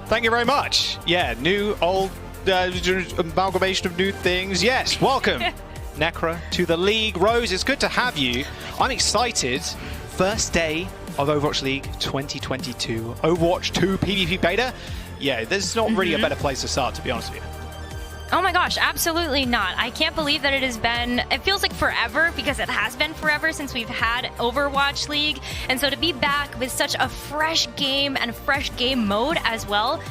Thank you very much. Yeah, new, old, amalgamation of new things. Yes, welcome, Necra, to the league. Rose, it's good to have you. I'm excited. First day of Overwatch League 2022. Overwatch 2 PvP beta. Yeah, there's not really a better place to start, to be honest with you. Oh my gosh, absolutely not. I can't believe that it has been, it feels like forever, because it has been forever since we've had Overwatch League. And so to be back with such a fresh game and a fresh game mode as well,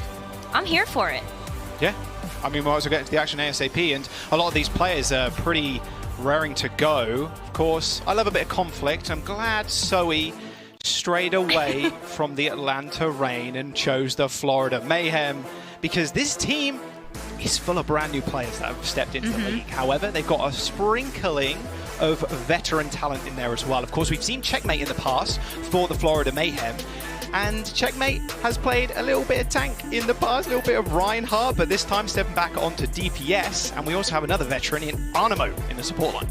I'm here for it. Yeah, I mean, we'll also get into the action ASAP, and a lot of these players are pretty raring to go. Of course, I love a bit of conflict. I'm glad Zoe strayed away from the Atlanta Reign and chose the Florida Mayhem, because this team is full of brand new players that have stepped into the league. However, they've got a sprinkling of veteran talent in there as well. Of course, we've seen Checkmate in the past for the Florida Mayhem, and Checkmate has played a little bit of tank in the past, a little bit of Reinhardt, but this time stepping back onto DPS. And we also have another veteran in Arnamo in the support line.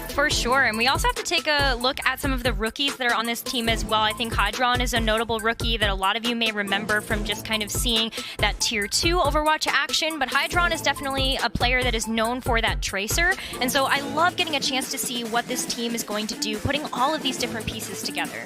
For sure, and we also have to take a look at some of the rookies that are on this team as well. I think Hydron is a notable rookie that a lot of you may remember from just kind of seeing that Tier 2 Overwatch action, but Hydron is definitely a player that is known for that Tracer, and so I love getting a chance to see what this team is going to do, putting all of these different pieces together.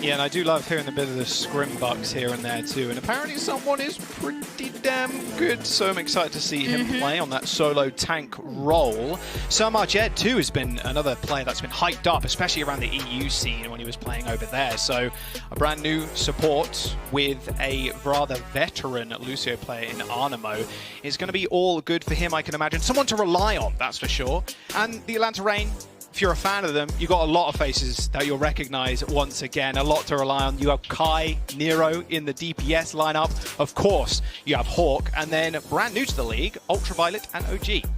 Yeah, and I do love hearing a bit of the scrim bucks here and there too, and apparently someone is pretty damn good, so I'm excited to see him play on that solo tank role. Samar Jed too has been another player that's been hyped up, especially around the EU scene when he was playing over there. So a brand new support with a rather veteran Lucio player in Arnamo is going to be all good for him, I can imagine. Someone to rely on, that's for sure. And the Atlanta Reign, if you're a fan of them, you've got a lot of faces that you'll recognize once again, a lot to rely on. You have Kai, Nero in the DPS lineup. Of course, you have Hawk, and then brand new to the league, Ultraviolet and OG.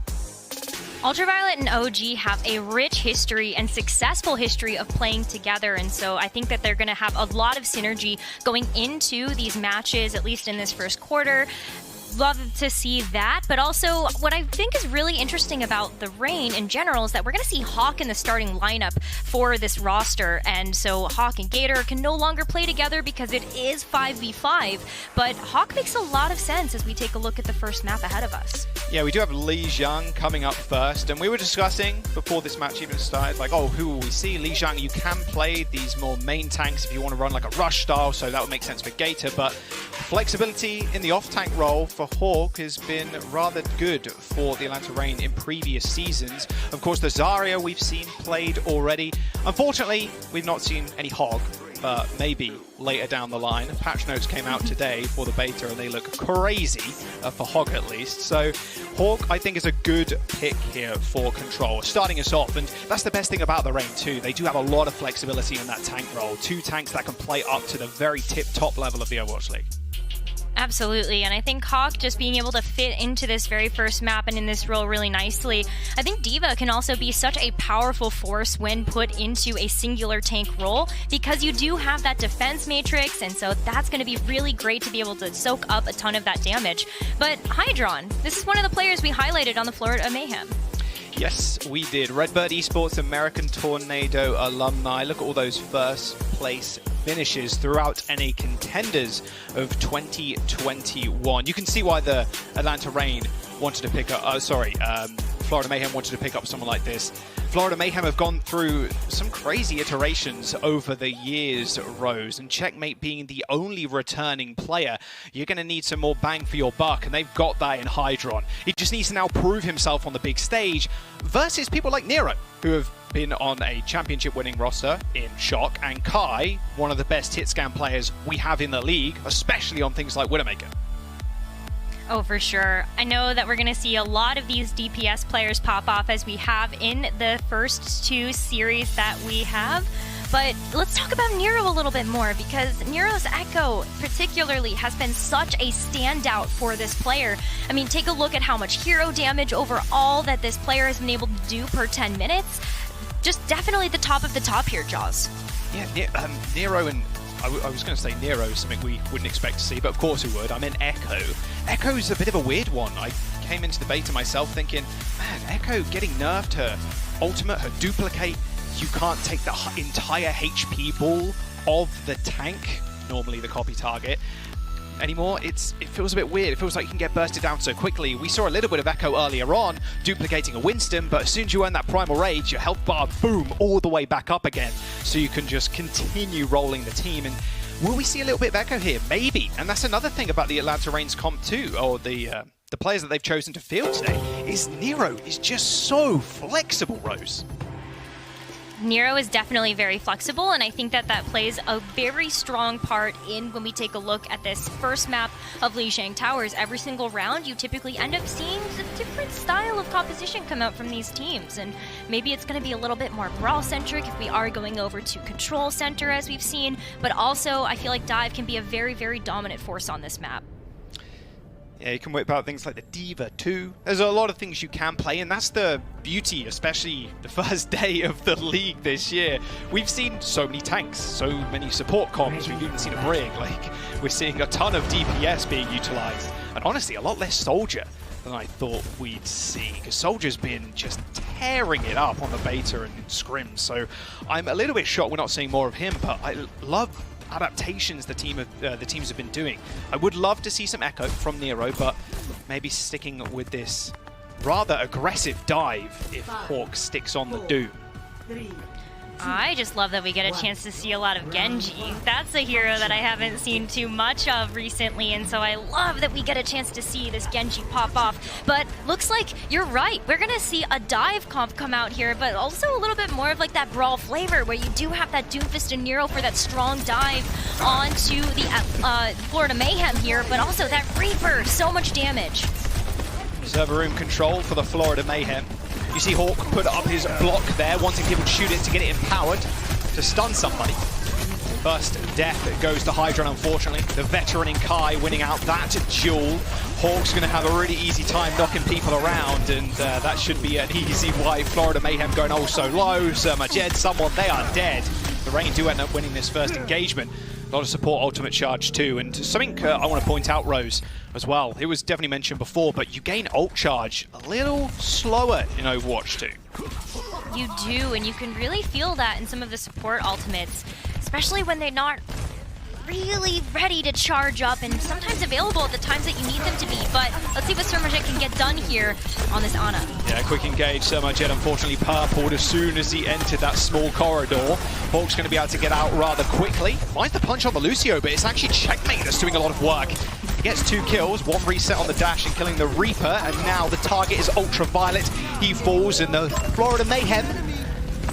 Ultraviolet and OG have a rich history and successful history of playing together, and so I think that they're going to have a lot of synergy going into these matches, at least in this first quarter. Love to see that, but also what I think is really interesting about the Reign in general is that we're going to see Hawk in the starting lineup for this roster, and so Hawk and Gator can no longer play together because it is 5v5, but Hawk makes a lot of sense as we take a look at the first map ahead of us. Yeah, we do have Li Jiang coming up first, and we were discussing before this match even started, like, oh, who will we see? Li Jiang, you can play these more main tanks if you want to run like a rush style, so that would make sense for Gator, but flexibility in the off-tank role for Hawk has been rather good for the Atlanta Reign in previous seasons. Of course, the Zarya we've seen played already. Unfortunately, we've not seen any Hog, but maybe later down the line. Patch notes came out today for the beta, and they look crazy for Hog at least. So Hawk, I think, is a good pick here for Control, starting us off. And that's the best thing about the Reign too. They do have a lot of flexibility in that tank role. Two tanks that can play up to the very top level of the Overwatch League. Absolutely, and I think Hawk just being able to fit into this very first map and in this role really nicely. I think D.Va can also be such a powerful force when put into a singular tank role, because you do have that defense matrix, and so that's going to be really great to be able to soak up a ton of that damage. But Hydron, this is one of the players we highlighted on the Florida Mayhem. Yes, we did. Redbird Esports, American Tornado alumni. Look at all those first place finishes throughout NA contenders of 2021. You can see why the Atlanta Reign wanted to pick up, Florida Mayhem wanted to pick up someone like this. Florida Mayhem have gone through some crazy iterations over the years, Rose, and Checkmate being the only returning player, you're going to need some more bang for your buck, and they've got that in Hydron. He just needs to now prove himself on the big stage versus people like Nero, who have been on a championship-winning roster in Shock, and Kai, one of the best hit scan players we have in the league, especially on things like Widowmaker. Oh, for sure. I know that we're going to see a lot of these DPS players pop off as we have in the first two series that we have. But let's talk about Nero a little bit more, because Nero's Echo particularly has been such a standout for this player. I mean, take a look at how much hero damage overall that this player has been able to do per 10 minutes. Just definitely the top of the top here, Jaws. Yeah, Nero and I was going to say Nero is something we wouldn't expect to see, but of course we would. I mean, Echo. Echo's a bit of a weird one. I came into the beta myself thinking, man, Echo getting nerfed, her ultimate, her duplicate, you can't take the entire HP ball of the tank, normally the copy target. anymore, it feels a bit weird. It feels like you can get bursted down so quickly. We saw a little bit of Echo earlier on, duplicating a Winston, but as soon as you earn that Primal Rage, your health bar, boom, all the way back up again. So you can just continue rolling the team. And will we see a little bit of Echo here? Maybe. And that's another thing about the Atlanta Reigns comp too, or the players that they've chosen to field today, is Nero is just so flexible, Rose. Nero is definitely very flexible, and I think that that plays a very strong part in when we take a look at this first map of Lijiang Towers. Every single round, you typically end up seeing a different style of composition come out from these teams, and maybe it's going to be a little bit more brawl-centric if we are going over to control center, as we've seen, but also I feel like Dive can be a very, very dominant force on this map. Yeah, you can whip out things like the Diva too. There's a lot of things you can play, and that's the beauty, especially the first day of the league this year. We've seen so many tanks, so many support comps, we've even seen a Brig. Like, we're seeing a ton of DPS being utilized, and honestly, a lot less Soldier than I thought we'd see, because Soldier's been just tearing it up on the beta and scrims, so I'm a little bit shocked we're not seeing more of him, but I love adaptations the teams have been doing. I would love to see some Echo from Nero, but maybe sticking with this rather aggressive dive if Hawk sticks on the Doom. I just love that we get a chance to see a lot of Genji. That's a hero that I haven't seen too much of recently, and so I love that we get a chance to see this Genji pop off. But looks like you're right. We're going to see a dive comp come out here, but also a little bit more of like that brawl flavor where you do have that Doomfist and Nero for that strong dive onto the Florida Mayhem here, but also that Reaper, so much damage. Server room control for the Florida Mayhem. You see Hawk put up his block there, wanting people to shoot it to get it empowered, to stun somebody. First death goes to Hydron, unfortunately. The veteran in Kai winning out that duel. Hawk's going to have a really easy time knocking people around, and that should be an easy wipe. Florida Mayhem going oh so low. Majed, someone, they are dead. The Reign do end up winning this first engagement. A lot of support ultimate charge too, and something I want to point out, Rose, as well. It was definitely mentioned before, but you gain ult charge a little slower in Overwatch 2. You do, and you can really feel that in some of the support ultimates, especially when they're not really ready to charge up and sometimes available at the times that you need them to be. But let's see what Sermajet can get done here on this Ana. Yeah, quick engage. Sermajet unfortunately purpled as soon as he entered that small corridor. Hawk's going to be able to get out rather quickly. Finds the punch on the Lucio, but it's actually Checkmate that's doing a lot of work. He gets 2 kills, 1 reset on the dash and killing the Reaper, and now the target is Ultraviolet. He falls, and the Florida Mayhem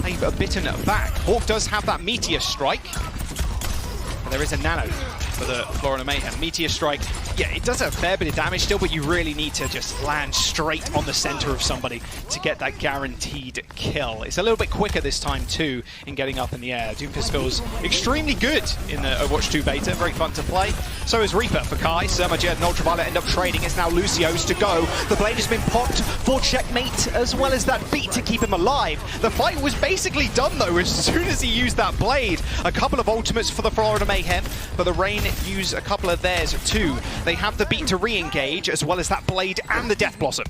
they've bitten back. Hawk does have that Meteor Strike. There is a nano for the Florida Mayhem. Meteor Strike, yeah, it does a fair bit of damage still, but you really need to just land straight on the center of somebody to get that guaranteed kill. It's a little bit quicker this time too in getting up in the air. Doomfist feels extremely good in the Overwatch 2 beta, very fun to play. So is Reaper for Kai. Sermajet and Ultraviolet end up trading. It's now Lucio's to go. The blade has been popped for Checkmate, as well as that beat to keep him alive. The fight was basically done though as soon as he used that blade. A couple of ultimates for the Florida Mayhem, but the Reign use a couple of theirs too. They have the beat to re-engage, as well as that blade and the Death Blossom.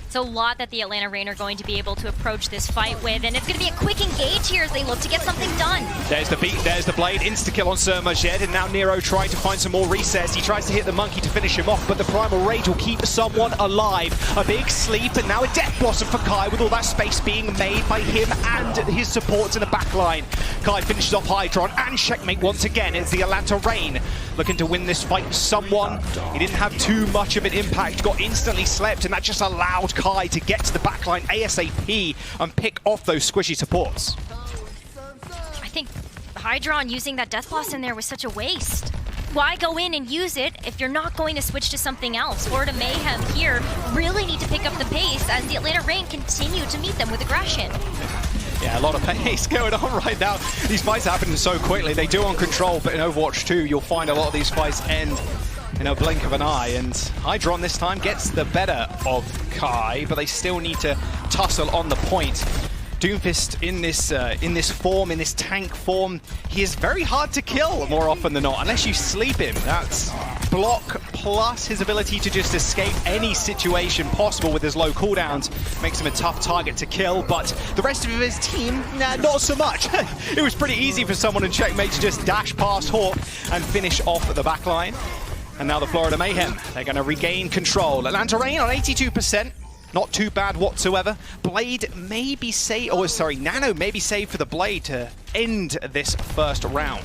It's a lot that the Atlanta Reign are going to be able to approach this fight with, and it's going to be a quick engage here as they look to get something done. There's the beat, there's the blade, insta-kill on Sermajet, and now Nero trying to find some more resets. He tries to hit the monkey to finish him off, but the Primal Rage will keep someone alive. A big sleep, and now a Death Blossom for Kai, with all that space being made by him and his supports in the back line. Kai finishes off Hydron, and Checkmate once again. It's the Atlanta Reign looking to win this fight. Someone, he didn't have too much of an impact, got instantly slept, and that just allowed Kai to get to the backline ASAP and pick off those squishy supports. I think Hydron using that Death Blossom there was such a waste. Why go in and use it if you're not going to switch to something else? Florida Mayhem here really need to pick up the pace as the Atlanta Reign continue to meet them with aggression. Yeah, a lot of pace going on right now. These fights are happening so quickly. They do on control, but in Overwatch 2, you'll find a lot of these fights end in a blink of an eye, and Hydron this time gets the better of Kai, but they still need to tussle on the point. Doomfist in this form, in this tank form, he is very hard to kill more often than not, unless you sleep him. That's block plus his ability to just escape any situation possible with his low cooldowns. Makes him a tough target to kill, but the rest of his team, nah, not so much. It was pretty easy for someone in Checkmate to just dash past Hawk and finish off at the backline. And now the Florida Mayhem, they're going to regain control. Atlanta Reign on 82%. Not too bad whatsoever. Blade may be saved, oh sorry, Nano may be saved for the Blade to end this first round.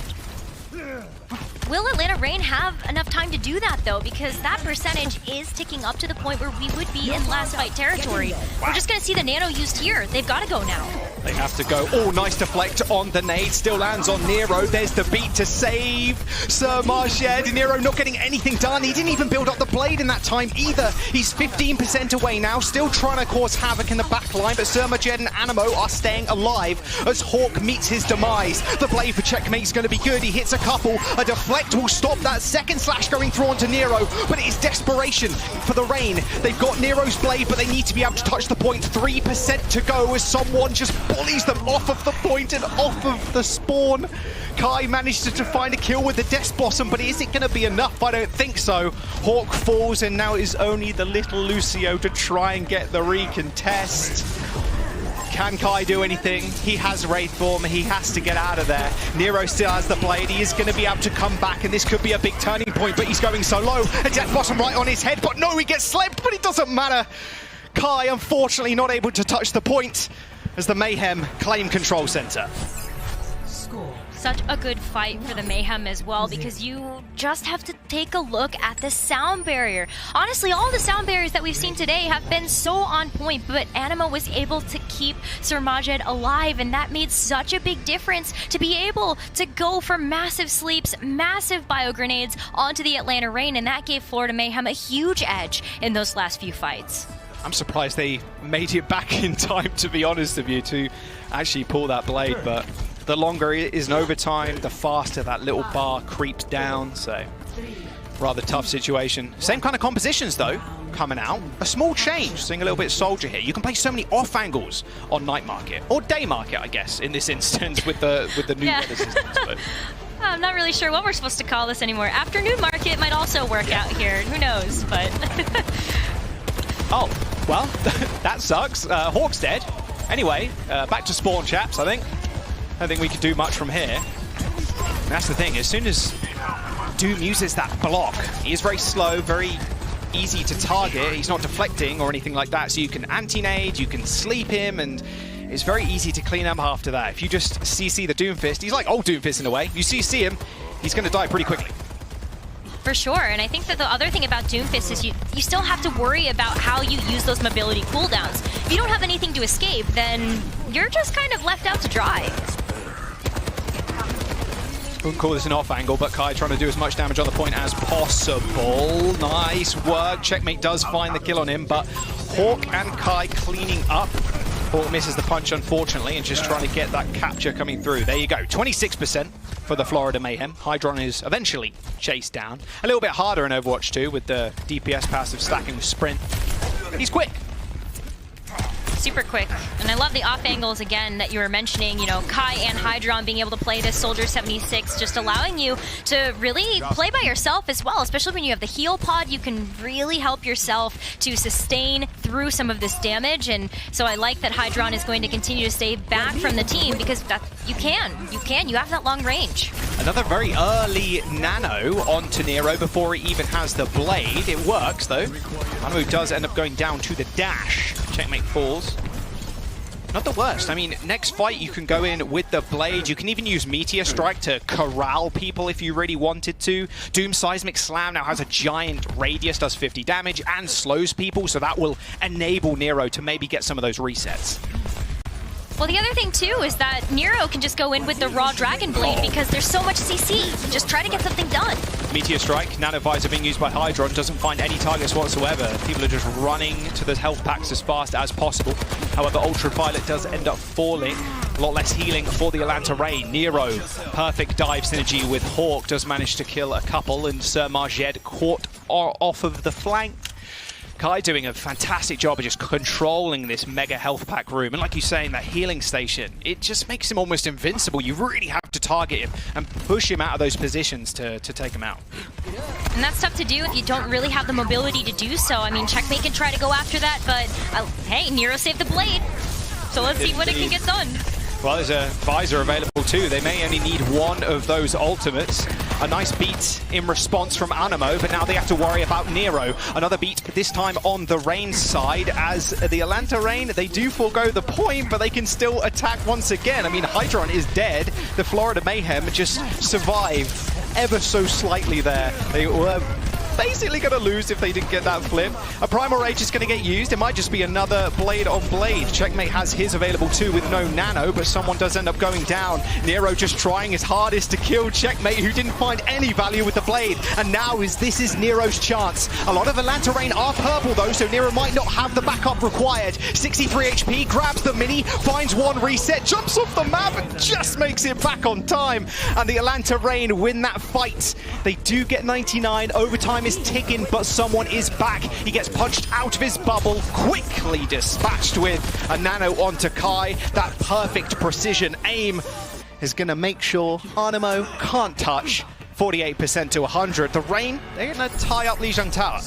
Will Atlanta Reign have enough time to do that, though? Because that percentage is ticking up to the point where we would be in last fight territory. We're just going to see the Nano used here. They've got to go now. They have to go. Oh, nice deflect on the nade. Still lands on Nero. There's the beat to save Sir Marjed. Nero not getting anything done. He didn't even build up the Blade in that time either. He's 15% away now. Still trying to cause havoc in the back line. But Sir Marjed and Animo are staying alive as Hawk meets his demise. The Blade for Checkmate is going to be good. He hits a couple. A deflect will stop that second slash going through onto Nero. But it is desperation for the Reign. They've got Nero's Blade, but they need to be able to touch the point. 3% to go as someone just bullies them off of the point and off of the spawn. Kai managed to find a kill with the Death Blossom, but is it going to be enough? I don't think so. Hawk falls, and now it is only the little Lucio to try and get the recontest. Can Kai do anything? He has Wraith Form. He has to get out of there. Nero still has the Blade. He is going to be able to come back, and this could be a big turning point, but he's going so low. A Death Blossom right on his head, but no, he gets slept, but it doesn't matter. Kai, unfortunately, not able to touch the point as the Mayhem claim control center. Such a good fight for the Mayhem as well, because you just have to take a look at the sound barrier. Honestly, all the sound barriers that we've seen today have been so on point, but Anima was able to keep Sir Majed alive, and that made such a big difference to be able to go for massive sleeps, massive bio grenades onto the Atlanta Reign, and that gave Florida Mayhem a huge edge in those last few fights. I'm surprised they made it back in time, to be honest with you, to actually pull that Blade, but the longer it is in overtime, the faster that little bar creeps down, so rather tough situation. Same kind of compositions, though, coming out. A small change, seeing a little bit of Soldier here. You can play so many off angles on Night Market, or Day Market, I guess, in this instance, with the new weather systems. But I'm not really sure what we're supposed to call this anymore. Afternoon Market might also work out here, who knows, but oh, well, that sucks. Hawk's dead. Anyway, back to spawn, chaps, I think. I don't think we could do much from here. And that's the thing, as soon as Doom uses that block, he is very slow, very easy to target. He's not deflecting or anything like that, so you can anti-nade, you can sleep him, and it's very easy to clean up after that. If you just CC the Doomfist, he's like old Doomfist in a way. You CC him, he's going to die pretty quickly. For sure, and I think that the other thing about Doomfist is you still have to worry about how you use those mobility cooldowns. If you don't have anything to escape, then you're just kind of left out to dry. Wouldn't call this an off angle, but Kai trying to do as much damage on the point as possible. Nice work. Checkmate does find the kill on him, but Hawk and Kai cleaning up. Hawk misses the punch, unfortunately, and just trying to get that capture coming through. There you go, 26% for the Florida Mayhem. Hydron is eventually chased down. A little bit harder in Overwatch 2 with the DPS passive stacking with Sprint. He's quick. Super quick. And I love the off angles again that you were mentioning, you know, Kai and Hydron being able to play this Soldier 76, just allowing you to really play by yourself as well, especially when you have the heal pod. You can really help yourself to sustain through some of this damage, and so I like that Hydron is going to continue to stay back from the team, because that you have that long range. Another very early nano onto Nero before he even has the Blade. It works though. Manu does end up going down to the dash. Checkmate falls. Not the worst. I mean, next fight you can go in with the Blade. You can even use Meteor Strike to corral people if you really wanted to. Doom Seismic Slam now has a giant radius, does 50 damage, and slows people, so that will enable Nero to maybe get some of those resets. Well, the other thing, too, is that Nero can just go in with the raw Dragon Blade because there's so much CC. Just try to get something done. Meteor Strike, Nano Visor being used by Hydron, doesn't find any targets whatsoever. People are just running to the health packs as fast as possible. However, Ultraviolet does end up falling. A lot less healing for the Atlanta Reign. Nero, perfect dive synergy with Hawk, does manage to kill a couple, and Sir Majed caught off of the flank. Kai doing a fantastic job of just controlling this mega health pack room. And like you're saying, that healing station, it just makes him almost invincible. You really have to target him and push him out of those positions to take him out. And that's tough to do if you don't really have the mobility to do so. I mean, Checkmate can try to go after that, but hey, Nero saved the Blade. So let's see what it can get done. Well, there's a visor available too. They may only need one of those ultimates. A nice beat in response from Animo, but now they have to worry about Nero. Another beat, this time on the Reign side, as the Atlanta Reign, they do forego the point, but they can still attack once again. I mean, Hydron is dead. The Florida Mayhem just survive ever so slightly there. They were basically going to lose if they didn't get that flip. A Primal Rage is going to get used. It might just be another blade on blade. Checkmate has his available too with no nano, but someone does end up going down. Nero just trying his hardest to kill Checkmate, who didn't find any value with the blade. And now this is Nero's chance. A lot of Atlanta Reign are purple though, so Nero might not have the backup required. 63 HP, grabs the mini, finds one reset, jumps off the map, and just makes it back on time. And the Atlanta Reign win that fight. They do get 99. Overtime is ticking, but someone is back. He gets punched out of his bubble, quickly dispatched with a nano onto Kai. That perfect precision aim is going to make sure Animo can't touch. 48% to 100. The Reign, they're going to tie up Lijiang Tower.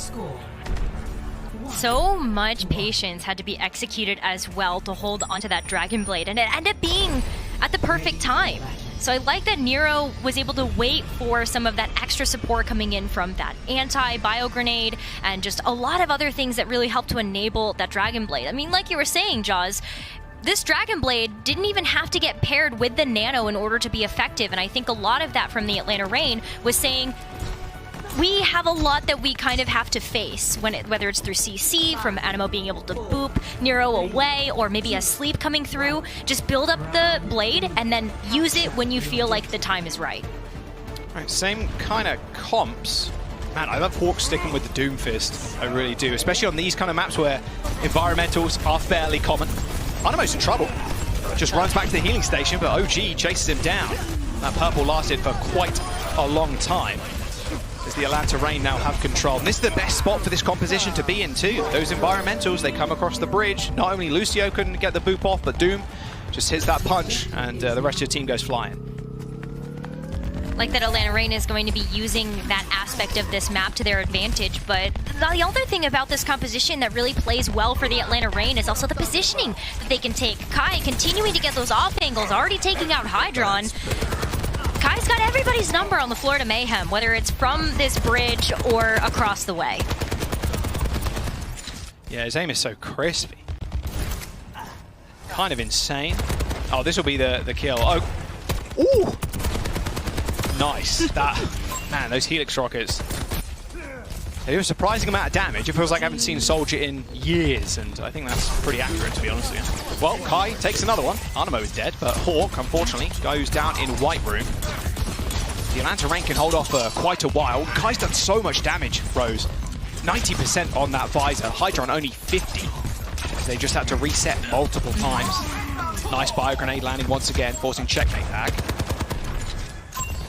So much patience had to be executed as well to hold onto that Dragon Blade, and it ended up being at the perfect time. So I like that Nero was able to wait for some of that extra support coming in from that anti-bio grenade and just a lot of other things that really helped to enable that Dragon Blade. I mean, like you were saying, Jaws, this Dragon Blade didn't even have to get paired with the nano in order to be effective, and I think a lot of that from the Atlanta Reign was saying, we have a lot that we kind of have to face, whether it's through CC, from Animo being able to boop Nero away, or maybe a sleep coming through. Just build up the blade and then use it when you feel like the time is right. Right, same kind of comps. Man, I love Hawk sticking with the Doomfist. I really do, especially on these kind of maps where environmentals are fairly common. Animo's in trouble. Just runs back to the healing station, but OG chases him down. That purple lasted for quite a long time, as the Atlanta Reign now have control. And this is the best spot for this composition to be in too. Those environmentals, they come across the bridge. Not only Lucio couldn't get the boop off, but Doom just hits that punch, and the rest of the team goes flying. Like that Atlanta Reign is going to be using that aspect of this map to their advantage, but the other thing about this composition that really plays well for the Atlanta Reign is also the positioning that they can take. Kai continuing to get those off angles, already taking out Hydron. Kai's got everybody's number on the Florida Mayhem, whether it's from this bridge or across the way. Yeah, his aim is so crispy. Kind of insane. Oh, this will be the kill. Oh, ooh! Nice. Man, those Helix rockets. They do a surprising amount of damage. It feels like I haven't seen Soldier in years, and I think that's pretty accurate, to be honest with you. Well, Kai takes another one. Animo is dead, but Hawk, unfortunately, goes down in White Room. The Atlanta Reign can hold off for quite a while. Kai's done so much damage, Rose. 90% on that visor. Hydron only 50. They just had to reset multiple times. Nice bio grenade landing once again, forcing checkmate back.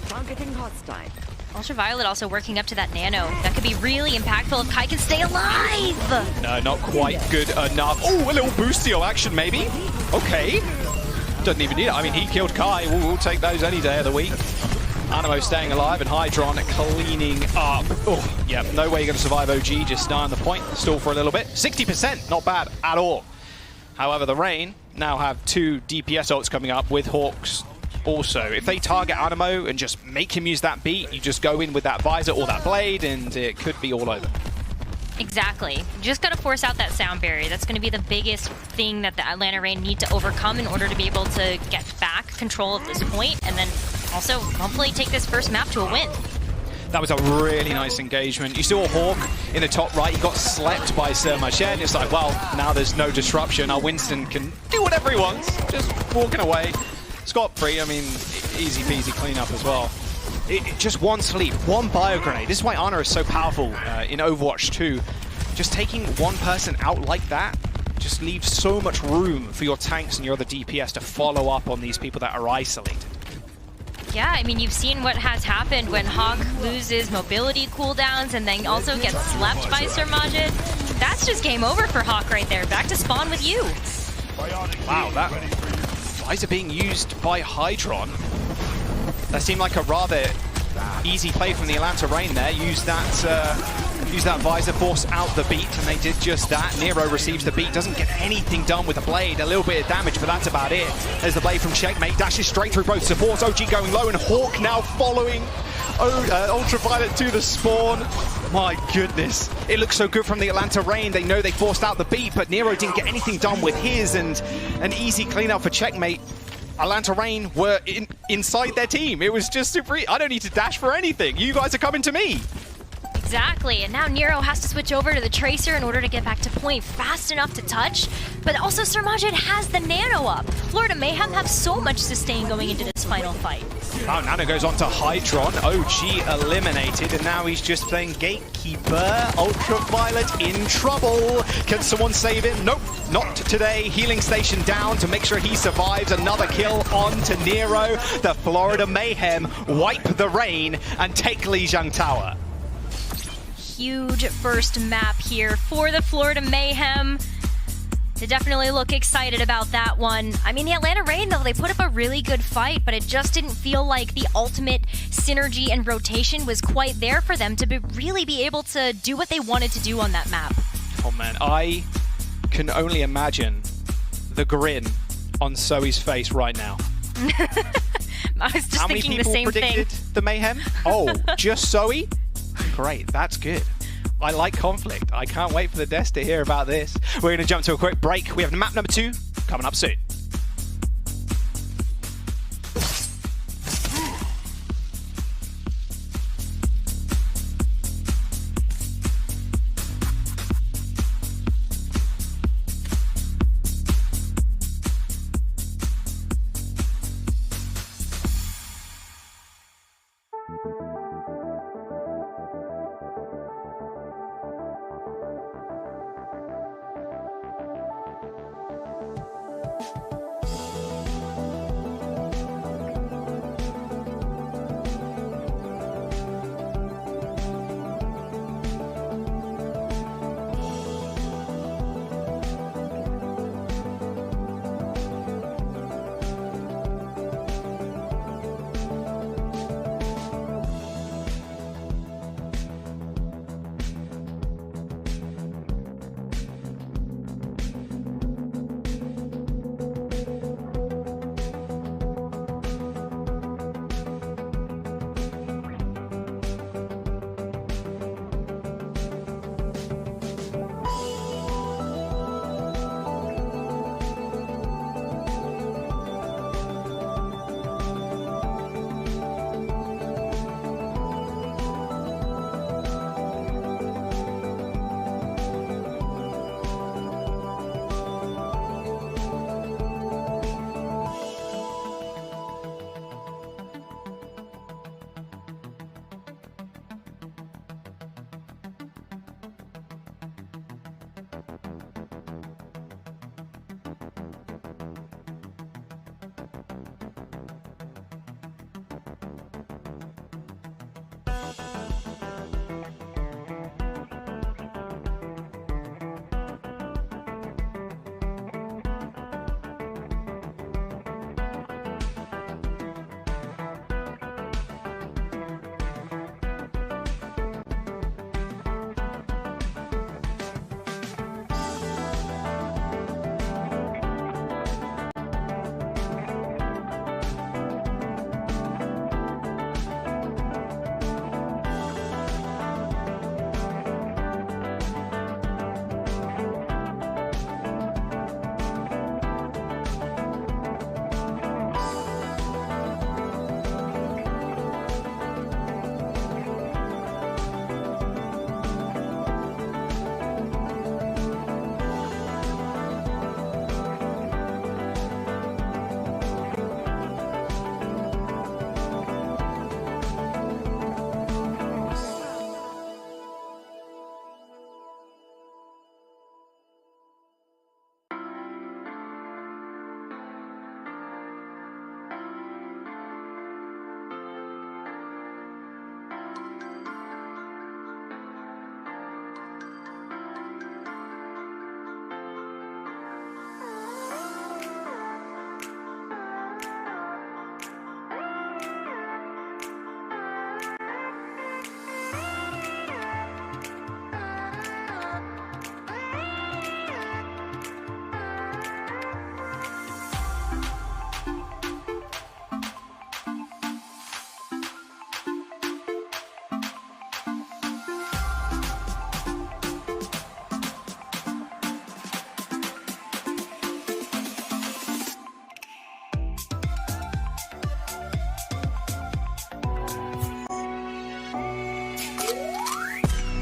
Targeting hostile. Ultraviolet also working up to that nano. That could be really impactful if Kai can stay alive! No, not quite good enough. Oh, a little boostio action maybe. Okay. Doesn't even need it. I mean, he killed Kai. We'll take those any day of the week. Animo staying alive and Hydron cleaning up. Oh, yeah, no way you're going to survive OG. Just stay on the point, stall for a little bit. 60%, not bad at all. However, the Reign now have 2 DPS ults coming up with Hawks. Also, if they target Animo and just make him use that beat, you just go in with that visor or that blade and it could be all over. Exactly. You just got to force out that sound barrier. That's going to be the biggest thing that the Atlanta Reign need to overcome in order to be able to get back control of this point, and then also hopefully take this first map to a win. That was a really nice engagement. You saw Hawk in the top right. He got slept by Sir Machen. It's like, well, now there's no disruption. Our Winston can do whatever he wants. Just walking away. Scot-free. I mean, easy peasy cleanup as well. Just one sleep, one bio grenade. This is why Ana is so powerful in Overwatch 2. Just taking one person out like that just leaves so much room for your tanks and your other DPS to follow up on these people that are isolated. Yeah, I mean, you've seen what has happened when Hawk loses mobility cooldowns and then also gets slept by Sir Majid. That's just game over for Hawk right there. Back to spawn with you. Wow, that visor being used by Hydron. That seemed like a rather easy play from the Atlanta Reign there. Use that Use that visor, force out the beat, and they did just that. Nero receives the beat, doesn't get anything done with the blade. A little bit of damage, but that's about it. There's the blade from Checkmate, dashes straight through both supports. OG going low, and Hawk now following Ultraviolet to the spawn. My goodness. It looks so good from the Atlanta Reign. They know they forced out the beat, but Nero didn't get anything done with his, and an easy clean up for Checkmate. Atlanta Reign were inside their team. It was just super. I don't need to dash for anything. You guys are coming to me. Exactly, and now Nero has to switch over to the Tracer in order to get back to point fast enough to touch, but also Sir Majid has the Nano up. Florida Mayhem have so much sustain going into this final fight. Oh, Nano goes on to Hydron. OG eliminated, and now he's just playing Gatekeeper. Ultraviolet in trouble. Can someone save him? Nope, not today. Healing station down to make sure he survives. Another kill on to Nero. The Florida Mayhem wipe the rain and take Lijiang Tower. Huge first map here for the Florida Mayhem. They definitely look excited about that one. I mean, the Atlanta Reign, though, they put up a really good fight, but it just didn't feel like the ultimate synergy and rotation was quite there for them to really be able to do what they wanted to do on that map. Oh man, I can only imagine the grin on Zoe's face right now. I was just thinking the same thing. How many people predicted the Mayhem? Oh, just Zoe? Great, that's good. I like conflict. I can't wait for the devs to hear about this. We're going to jump to a quick break. We have map number 2 coming up soon.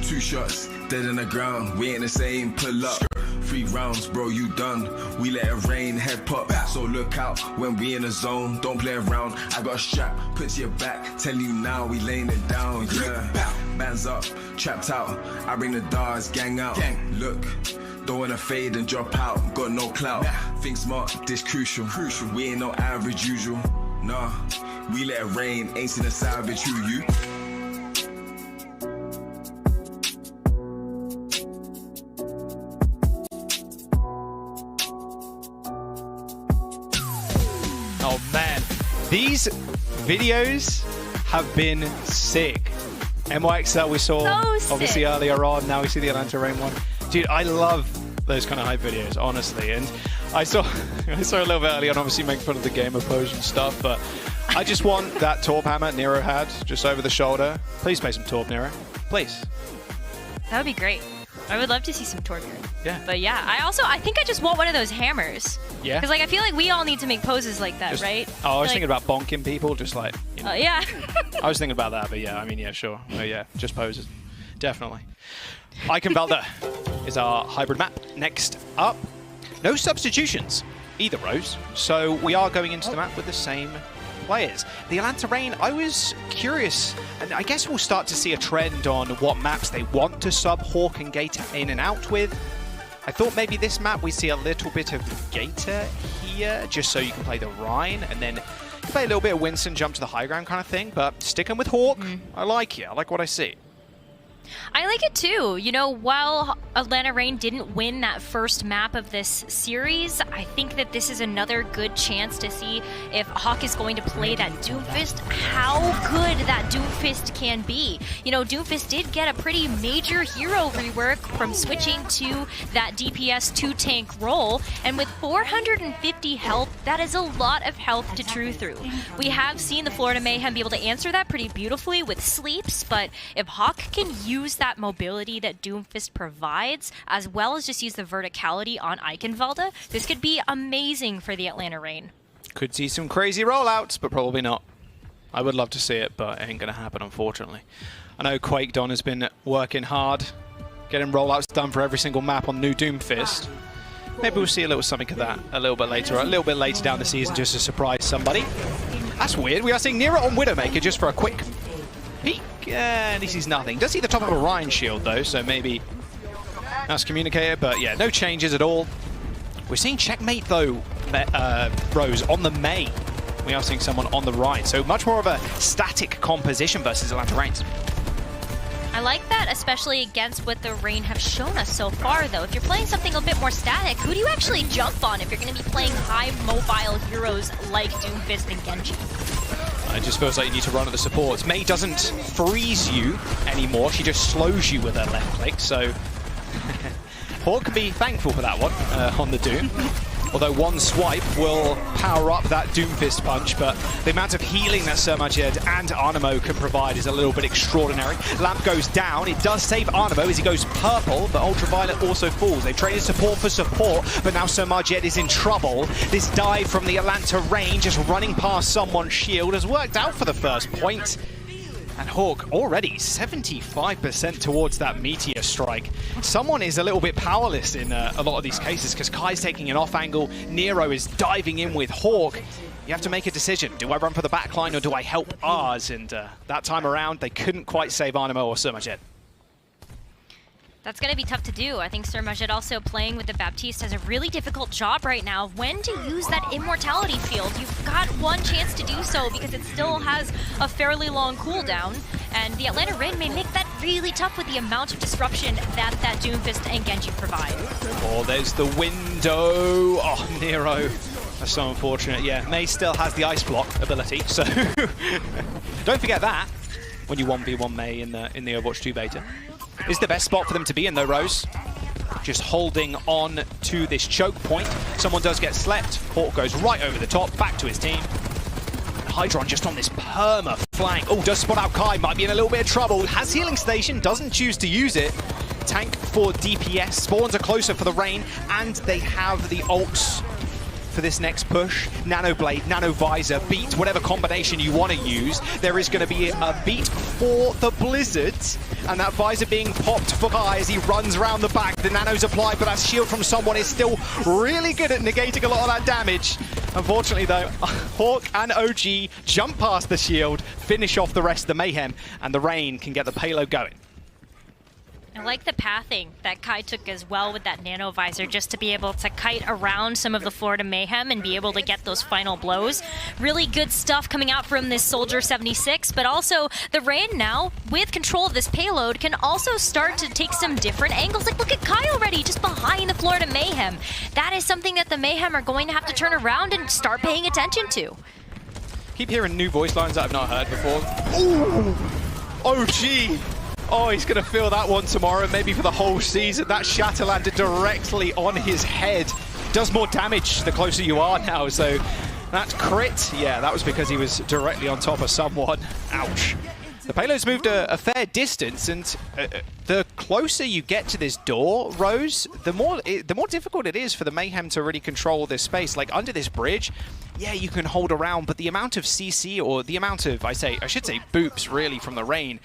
2 shots, dead on the ground. We ain't the same, pull up. 3 rounds, bro, you done. We let it rain, head pop. So look out when we in the zone. Don't play around. I got a strap, put to your back. Tell you now, we laying it down. Yeah, bands up, trapped out. I bring the darts, gang out. Look, don't wanna fade and drop out. Got no clout. Think smart, this crucial. We ain't no average usual. Nah, we let it rain. Ain't seen a savage. Who you? Oh man, these videos have been sick. NYXL we saw obviously earlier on, now we see the Atlanta Rain one. Dude, I love those kind of hype videos, honestly. And I saw a little bit earlier on, obviously making fun of the gamer pose and stuff, but I just want that Torp hammer Nero had just over the shoulder. Please play some Torp, Nero. Please. That would be great. I would love to see some Torp. Yeah. But yeah, I think I just want one of those hammers. Yeah. Because like I feel like we all need to make poses like that, right? Oh, I was thinking about bonking people, just like. You know. Yeah. I was thinking about that, but yeah, I mean, yeah, sure. Oh yeah, just poses, definitely. Eichenwalde is our hybrid map. Next up, no substitutions, either rows. So we are going into the map with the same players. The Atlanta Rain, I was curious, and I guess we'll start to see a trend on what maps they want to sub Hawk and Gator in and out with. I thought maybe this map we see a little bit of Gator here, just so you can play the Rhine, and then play a little bit of Winston, jump to the high ground kind of thing, but sticking with Hawk, I like it. I like what I see. I like it too. You know, while Atlanta Rain didn't win that first map of this series, I think that this is another good chance to see if Hawk is going to play that Doomfist, how good that Doomfist can be. You know, Doomfist did get a pretty major hero rework from switching to that DPS 2-tank role, and with 450 health, that is a lot of health to chew through. We have seen the Florida Mayhem be able to answer that pretty beautifully with sleeps, but if Hawk can use that mobility that Doomfist provides, as well as just use the verticality on Eichenwalde, this could be amazing for the Atlanta Rain. Could see some crazy rollouts, but probably not. I would love to see it, but it ain't going to happen, unfortunately. I know Quake Don has been working hard, getting rollouts done for every single map on new Doomfist. Maybe we'll see a little something of that a little bit later, or a little bit later down the season, just to surprise somebody. That's weird. We are seeing Nero on Widowmaker just for a quick peek. And he sees nothing. Does see the top of a Rhine shield though, so maybe that's communicated, but yeah, no changes at all. We're seeing checkmate though, Rose, on the May. We are seeing someone on the right, so much more of a static composition versus Atlanta Rains. I like that, especially against what the Rain have shown us so far, though. If you're playing something a bit more static, who do you actually jump on if you're going to be playing high mobile heroes like Doomfist and Genji? It just feels like you need to run at the supports. Mei doesn't freeze you anymore, she just slows you with her left click, so Hawk can be thankful for that one on the Doom. Although one swipe will power up that Doomfist punch, but the amount of healing that Sermajed and Arnamo can provide is a little bit extraordinary. Lamp goes down, it does save Arnamo as he goes purple, but Ultraviolet also falls. They've traded support for support, but now Sermajed is in trouble. This dive from the Atlanta Rain, just running past someone's shield, has worked out for the first point. And Hawk already 75% towards that Meteor Strike. Someone is a little bit powerless in a lot of these cases because Kai's taking an off angle. Nero is diving in with Hawk. You have to make a decision. Do I run for the backline or do I help ours? And that time around, they couldn't quite save Arnamo or Sermajed. That's going to be tough to do. I think Sermajed also playing with the Baptiste has a really difficult job right now of when to use that Immortality Field. You've got one chance to do so because it still has a fairly long cooldown, and the Atlanta Rain may make that really tough with the amount of disruption that Doomfist and Genji provide. Oh, there's the window. Oh, Nero. That's so unfortunate. Yeah, Mei still has the Ice Block ability, so don't forget that when you 1v1 Mei in the Overwatch 2 beta. This is the best spot for them to be in though, Rose. Just holding on to this choke point. Someone does get slept. Hawk goes right over the top, back to his team. Hydron just on this perma flank. Oh, does spot out Kai, might be in a little bit of trouble. Has healing station, doesn't choose to use it. Tank for DPS, spawns are closer for the Rain, and they have the ults for this next push. Nano Blade, Nano Visor, beat, whatever combination you want to use. There is going to be a beat for the Blizzards. and that visor being popped for Kai as he runs around the back. The nano's applied, but that shield from someone is still really good at negating a lot of that damage. Unfortunately though, Hawk and OG jump past the shield, finish off the rest of the Mayhem, and the Rain can get the payload going. I like the pathing that Kai took as well with that nano visor, just to be able to kite around some of the Florida Mayhem and be able to get those final blows. Really good stuff coming out from this Soldier 76, but also the Rain now, with control of this payload, can also start to take some different angles. Like, look at Kai already, just behind the Florida Mayhem. That is something that the Mayhem are going to have to turn around and start paying attention to. Keep hearing new voice lines that I've not heard before. Ooh! OG! Oh, he's going to feel that one tomorrow, maybe for the whole season. That shatter landed directly on his head. Does more damage the closer you are now, so that's crit. Yeah, that was because he was directly on top of someone. Ouch. The payload's moved a fair distance, and the closer you get to this door, Rose, the more difficult it is for the Mayhem to really control this space. Like, under this bridge, yeah, you can hold around, but the amount of CC, or the amount of, I should say, boops, really, from the Rain,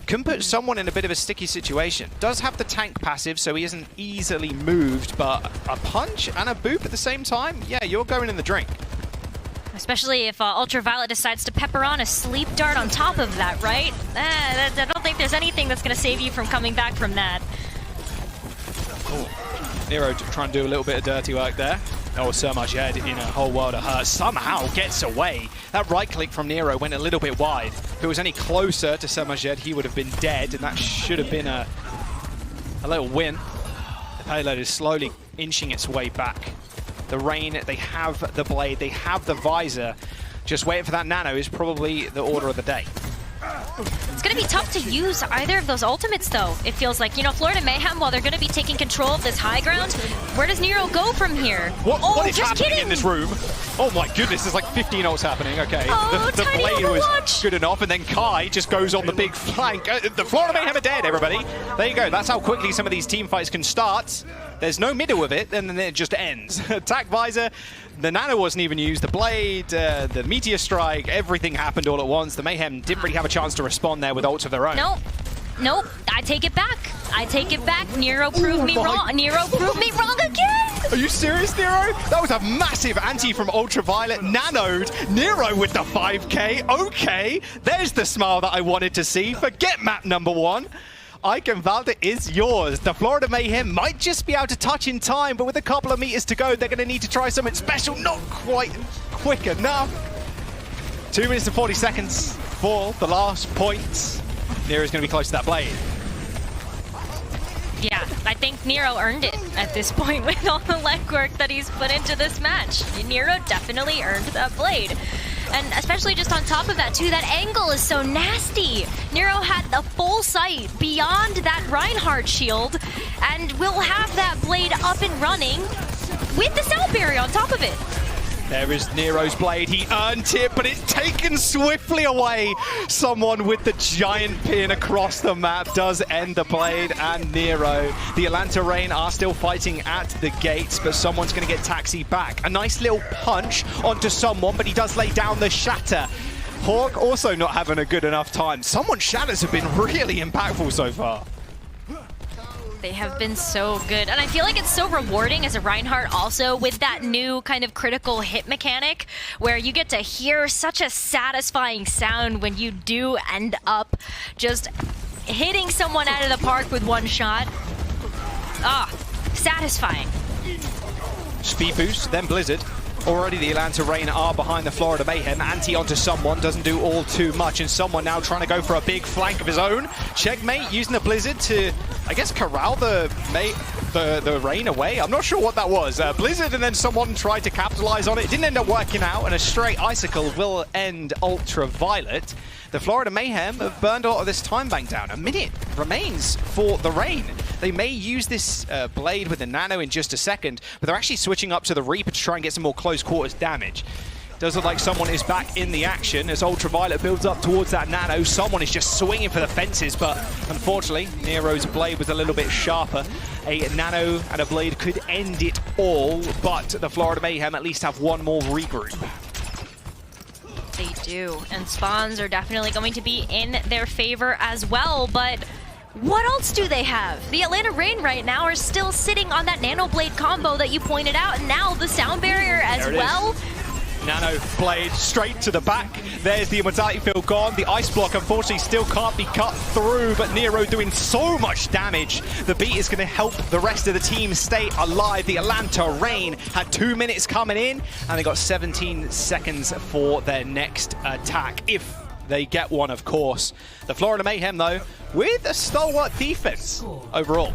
can put someone in a bit of a sticky situation. Does have the tank passive, so he isn't easily moved, but a punch and a boop at the same time, yeah, you're going in the drink. Especially if Ultraviolet decides to pepper on a sleep dart on top of that, right? I don't think there's anything that's going to save you from coming back from that. Oh, Nero trying to do a little bit of dirty work there. Oh, Sir Majed in a whole world of hurt somehow gets away. That right click from Nero went a little bit wide. If it was any closer to Sir Majed, he would have been dead, and that should have been a little win. The payload is slowly inching its way back. The Rain, they have the blade, they have the visor. Just waiting for that nano is probably the order of the day. It's going to be tough to use either of those ultimates, though. It feels like, you know, Florida Mayhem, while they're going to be taking control of this high ground, where does Nero go from here? What is happening in this room? Oh my goodness, there's like 15 ults happening. Okay, oh, the blade was good enough, and then Kai just goes on the big flank. The Florida Mayhem are dead, everybody. There you go. That's how quickly some of these team fights can start. There's no middle of it, and then it just ends. Attack visor, the nano wasn't even used, the blade, the meteor strike, everything happened all at once. The Mayhem didn't really have a chance to respond there with ults of their own. Nope, I take it back. I take it back. Nero proved me wrong. Nero proved me wrong again. Are you serious, Nero? That was a massive anti from Ultraviolet. Nanoed. Nero with the 5k. Okay, there's the smile that I wanted to see. Forget map number 1. Eichenwalde is yours. The Florida Mayhem might just be able to touch in time, but with a couple of meters to go, they're going to need to try something special. Not quite quick enough. 2 minutes and 40 seconds for the last point. Nero's going to be close to that blade. Yeah, I think Nero earned it at this point with all the legwork that he's put into this match. Nero definitely earned that blade. And especially just on top of that, too, that angle is so nasty. Nero had the full sight beyond that Reinhardt shield, and will have that blade up and running with the cell barrier on top of it. There is Nero's blade. He earned it, but it's taken swiftly away. Someone with the giant pin across the map does end the blade, and Nero. The Atlanta Rain are still fighting at the gates, but someone's going to get taxied back. A nice little punch onto someone, but he does lay down the shatter. Hawk also not having a good enough time. Someone's shatters have been really impactful so far. They have been so good. And I feel like it's so rewarding as a Reinhardt also with that new kind of critical hit mechanic where you get to hear such a satisfying sound when you do end up just hitting someone out of the park with one shot. Ah, satisfying. Speed boost, then Blizzard. Already the Atlanta Rain are behind the Florida Mayhem. Anti onto someone, doesn't do all too much, and someone now trying to go for a big flank of his own. Checkmate using the Blizzard to, I guess, corral the Rain away. I'm not sure what that was. Blizzard, and then someone tried to capitalize on it. It didn't end up working out, and a straight Icicle will end Ultraviolet. The Florida Mayhem have burned a lot of this time bank down. A minute remains for the Rain. They may use this blade with the nano in just a second, but they're actually switching up to the Reaper to try and get some more close quarters damage. Does look like someone is back in the action as Ultraviolet builds up towards that nano. Someone is just swinging for the fences, but unfortunately, Nero's blade was a little bit sharper. A nano and a blade could end it all, but the Florida Mayhem at least have one more regroup. They do, and spawns are definitely going to be in their favor as well, but What else do they have? The Atlanta Reign right now are still sitting on that Nano Blade combo that you pointed out, and now the sound barrier as well. Nano Blade straight to the back. There's the Immortality Field gone. The Ice Block unfortunately still can't be cut through, but Nero doing so much damage. The beat is going to help the rest of the team stay alive. The Atlanta Reign had 2 minutes coming in, and they got 17 seconds for their next attack, if they get one, of course. The Florida Mayhem, though, with a stalwart defense overall.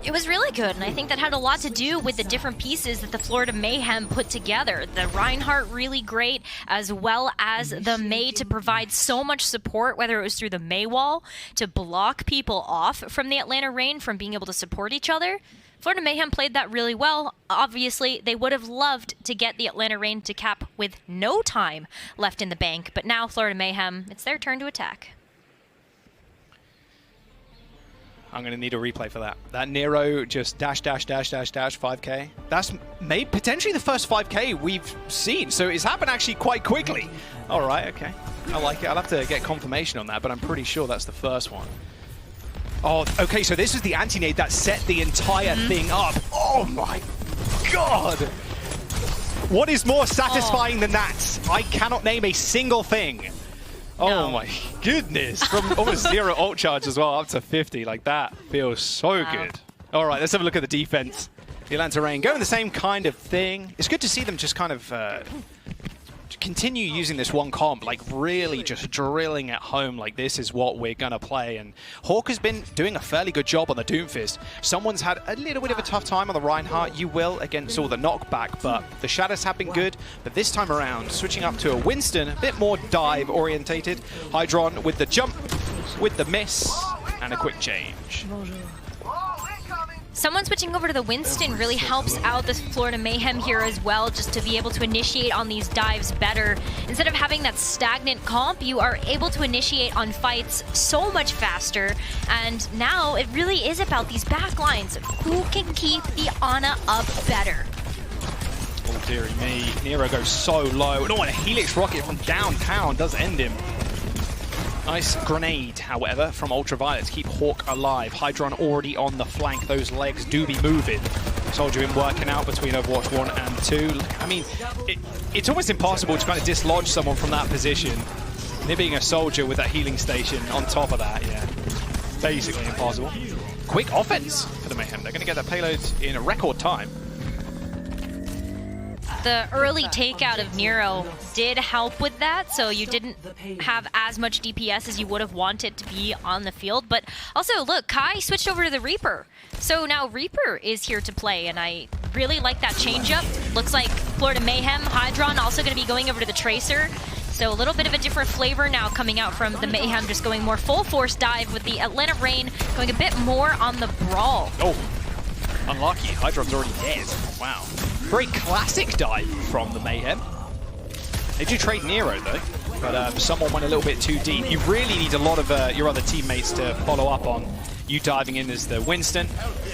It was really good, and I think that had a lot to do with the different pieces that the Florida Mayhem put together. The Reinhardt really great, as well as the May to provide so much support, whether it was through the May wall to block people off from the Atlanta Reign from being able to support each other. Florida Mayhem played that really well. Obviously, they would have loved to get the Atlanta Reign to cap with no time left in the bank, but now Florida Mayhem, it's their turn to attack. I'm going to need a replay for that. That Nero just dash, 5K. That's maybe potentially the first 5K we've seen, so it's happened actually quite quickly. All right, okay. I like it. I'll have to get confirmation on that, but I'm pretty sure that's the first one. Oh, okay, so this is the anti-nade that set the entire thing up. Oh my god! What is more satisfying than that? I cannot name a single thing. Oh my goodness, from almost 0 ult charge as well, up to 50, like that feels so good. All right, let's have a look at the defense. The Atlanta Reign going the same kind of thing. It's good to see them just kind of continue using this one comp, like really just drilling at home, like this is what we're gonna play. And Hawk has been doing a fairly good job on the Doomfist. Someone's had a little bit of a tough time on the Reinhardt. You will against all the knockback, but the Shadows have been good. But this time around, switching up to a Winston, a bit more dive orientated. Hydron with the jump, with the miss, and a quick change. Someone switching over to the Winston really helps out this Florida Mayhem here as well, just to be able to initiate on these dives better. Instead of having that stagnant comp, you are able to initiate on fights so much faster. And now it really is about these backlines. Who can keep the Ana up better? Oh dearie me, Nero goes so low. No, and a Helix rocket from downtown does end him. Nice grenade, however, from Ultraviolet to keep Hawk alive. Hydron already on the flank. Those legs do be moving. Soldier been working out between Overwatch 1 and 2. I mean, it's almost impossible to kind of dislodge someone from that position. They're being a soldier with that healing station on top of that, yeah. Basically impossible. Quick offense for the Mayhem. They're going to get that payload in a record time. The early takeout of Nero did help with that, so you didn't have as much DPS as you would have wanted to be on the field. But also, look, Kai switched over to the Reaper. So now Reaper is here to play, and I really like that change-up. Looks like Florida Mayhem, Hydron also going to be going over to the Tracer. So a little bit of a different flavor now coming out from the Mayhem, just going more full force dive with the Atlanta Reign going a bit more on the Brawl. Oh, unlucky. Hydron's already dead. Wow. Very classic dive from the Mayhem. They do trade Nero though, but someone went a little bit too deep. You really need a lot of your other teammates to follow up on you diving in as the Winston.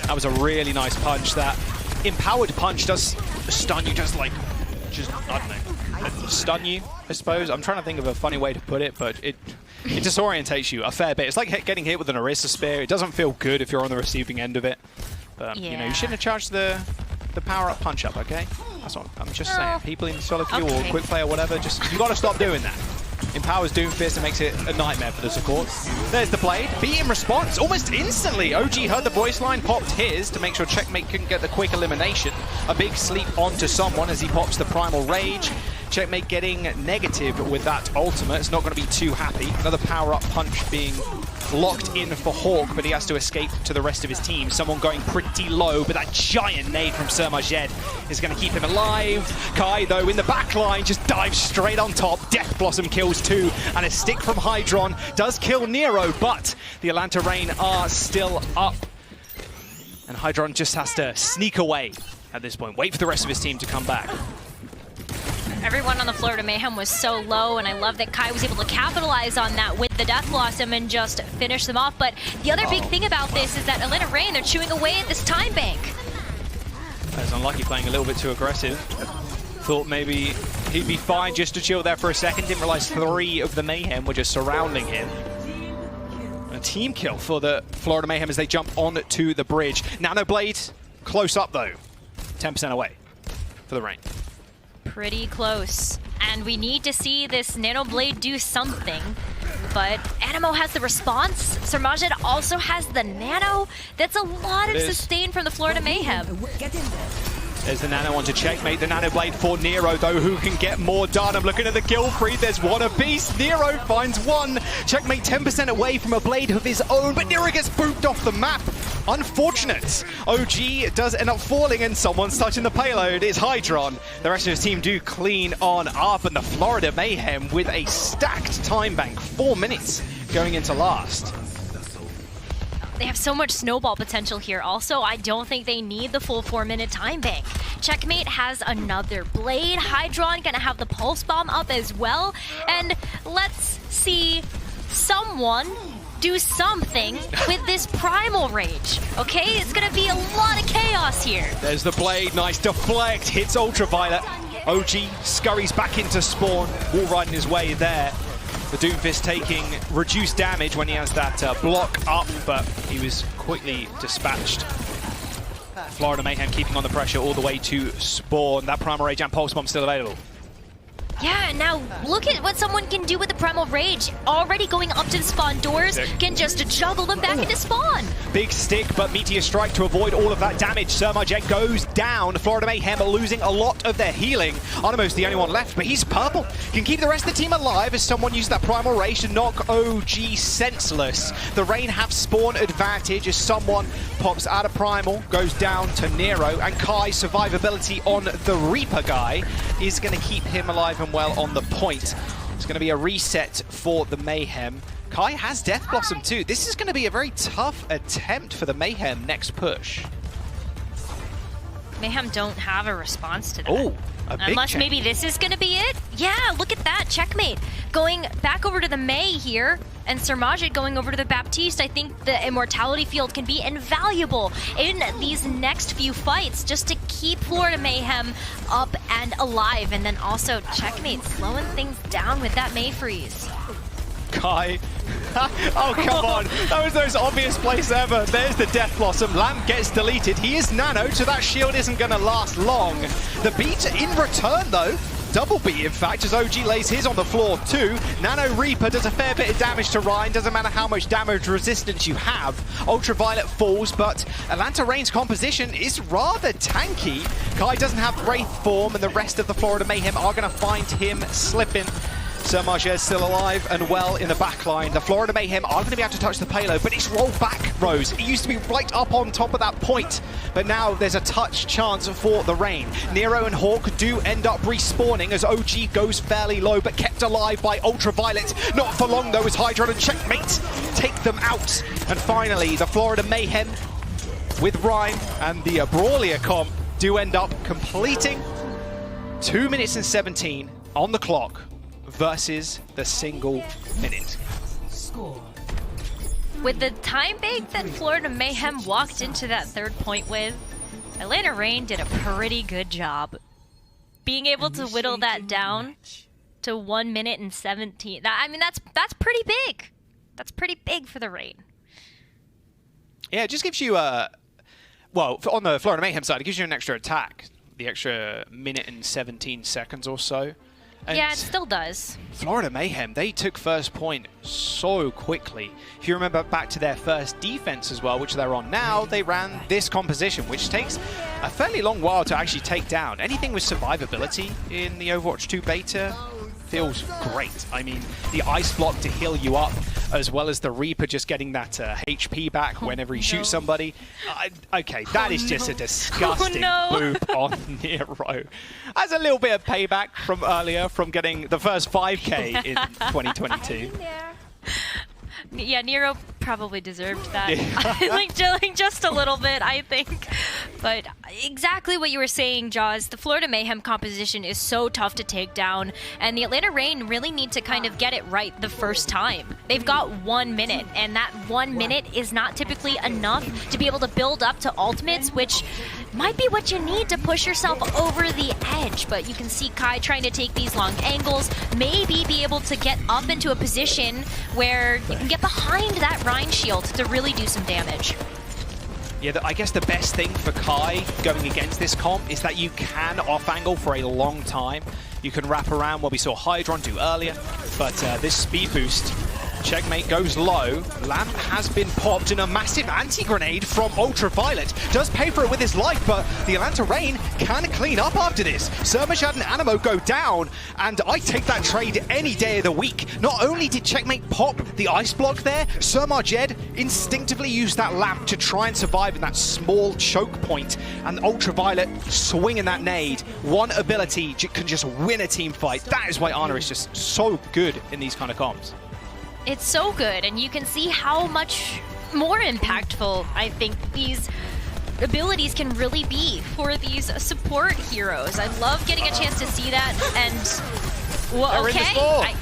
That was a really nice punch. That empowered punch does stun you, just I don't know, stun you, I suppose. I'm trying to think of a funny way to put it, but it disorientates you a fair bit. It's like getting hit with an Orisa Spear. It doesn't feel good if you're on the receiving end of it. But you know, you shouldn't have charged the power-up punch-up, okay? That's what I'm just saying. People in solo queue or quick play or whatever, just you got to stop doing that. Empowers Doomfist and makes it a nightmare for the support. There's the blade. Beat in response almost instantly. OG heard the voice line, popped his to make sure Checkmate couldn't get the quick elimination. A big sleep onto someone as he pops the Primal Rage. Checkmate getting negative with that ultimate. It's not going to be too happy. Another power-up punch being locked in for Hawk, but he has to escape to the rest of his team. Someone going pretty low, but that giant nade from Sir Majed is going to keep him alive. Kai, though, in the back line, just dives straight on top. Death Blossom kills 2, and a stick from Hydron does kill Nero, but the Atlanta Reign are still up. And Hydron just has to sneak away at this point. Wait for the rest of his team to come back. Everyone on the Florida Mayhem was so low, and I love that Kai was able to capitalize on that with the Death Blossom and just finish them off. But the other big thing about this is that Atlanta Reign, they're chewing away at this time bank. That's unlucky, playing a little bit too aggressive. Thought maybe he'd be fine just to chill there for a second. Didn't realize 3 of the Mayhem were just surrounding him. And team kill for the Florida Mayhem as they jump onto the bridge. Nanoblade, close up though. 10% away for the Reign. Pretty close. And we need to see this Nanoblade do something. But Animo has the response. Sarmajed also has the Nano. That's a lot of sustain from the Florida Mayhem. There's the Nano on to checkmate. The Nanoblade for Nero, though, who can get more done. I'm looking at the kill free. There's one apiece. Nero finds one. Checkmate 10% away from a blade of his own, but Nero gets booped off the map. Unfortunate. OG does end up falling, and someone's touching the payload. It's Hydron. The rest of his team do clean on up, and the Florida Mayhem with a stacked time bank. 4 minutes going into last. They have so much snowball potential here. Also, I don't think they need the full 4-minute time bank. Checkmate has another blade. Hydron gonna have the pulse bomb up as well. And let's see someone do something with this primal rage. Okay, it's gonna be a lot of chaos here. There's the blade, nice deflect, hits Ultraviolet. OG scurries back into spawn, wall riding his way there. The Doomfist taking reduced damage when he has that block up, but he was quickly dispatched. Florida Mayhem keeping on the pressure all the way to spawn. That Primal Rage and Pulse Bomb still available. Yeah, now look at what someone can do with the Primal Rage. Already going up to the spawn doors, can just juggle them back into spawn. Big stick, but Meteor Strike to avoid all of that damage. Surmajet goes down. Florida Mayhem are losing a lot of their healing. Animo's the only one left, but he's purple. Can keep the rest of the team alive as someone uses that Primal Rage to knock OG senseless. The Reign have spawn advantage as someone pops out of Primal, goes down to Nero, and Kai's survivability on the Reaper guy is going to keep him alive and well on the point. It's going to be a reset for the Mayhem. Kai has Death Blossom too. This is going to be a very tough attempt for the Mayhem next push. Mayhem don't have a response to that. Oh, a big Unless check. maybe this is going to be it? Yeah, look at that. Checkmate. Going back over to the May here, and Sarmajed going over to the Baptiste. I think the Immortality Field can be invaluable in these next few fights just to keep Florida Mayhem up and alive. And then also Checkmate slowing things down with that May Freeze. Kai. Oh, come on. That was the most obvious place ever. There's the Death Blossom. Lamp gets deleted. He is Nano, so that shield isn't going to last long. The beat in return, though. Double beat, in fact, as OG lays his on the floor, too. Nano Reaper does a fair bit of damage to Ryan. Doesn't matter how much damage resistance you have. Ultraviolet falls, but Atlanta Reign's composition is rather tanky. Kai doesn't have Wraith form, and the rest of the Florida Mayhem are going to find him slipping. Surmajed still alive and well in the backline. The Florida Mayhem are going to be able to touch the payload, but it's rolled back, Rose. It used to be right up on top of that point, but now there's a touch chance for the Reign. Nero and Hawk do end up respawning as OG goes fairly low, but kept alive by Ultraviolet. Not for long, though, as Hydron and Checkmate take them out. And finally, the Florida Mayhem with Rhyme and the Brawlia comp do end up completing 2 minutes and 17 on the clock versus the single minute. With the time bank that Florida Mayhem walked into that third point with, Atlanta Reign did a pretty good job. Being able to whittle that down to 1 minute and 17. That's pretty big. That's pretty big for the Reign. Yeah, it just gives you well, on the Florida Mayhem side, it gives you an extra attack. The extra minute and 17 seconds or so. And yeah, it still does. Florida Mayhem, they took first point so quickly. If you remember back to their first defense as well, which they're on now, they ran this composition, which takes a fairly long while to actually take down. Anything with survivability in the Overwatch 2 beta feels great. I mean, the ice block to heal you up, as well as the Reaper just getting that HP back whenever he shoots somebody. Okay, that is just a disgusting boop on Nero. That's a little bit of payback from earlier, from getting the first 5K in 2022. Yeah, Nero probably deserved that. Like just a little bit, I think. But exactly what you were saying, Jaws, the Florida Mayhem composition is so tough to take down, and the Atlanta Reign really need to kind of get it right the first time. They've got 1 minute, and that 1 minute is not typically enough to be able to build up to ultimates, which might be what you need to push yourself over the edge. But you can see Kai trying to take these long angles, maybe be able to get up into a position where you can get behind that Rhine shield to really do some damage. Yeah, I guess the best thing for Kai going against this comp is that you can off-angle for a long time. You can wrap around what we saw Hydron do earlier, but this speed boost, Checkmate goes low. Lamp has been popped, and a massive anti-grenade from Ultraviolet does pay for it with his life, but the Atlanta Reign can clean up after this. Surmajad and Animo go down, and I take that trade any day of the week. Not only did Checkmate pop the ice block there, Surmajad instinctively used that Lamp to try and survive in that small choke point, and Ultraviolet swinging that nade. One ability can just win a team fight. That is why Ana is just so good in these kind of comps. It's so good, and you can see how much more impactful I think these abilities can really be for these support heroes. I love getting a chance to see that, and well, okay.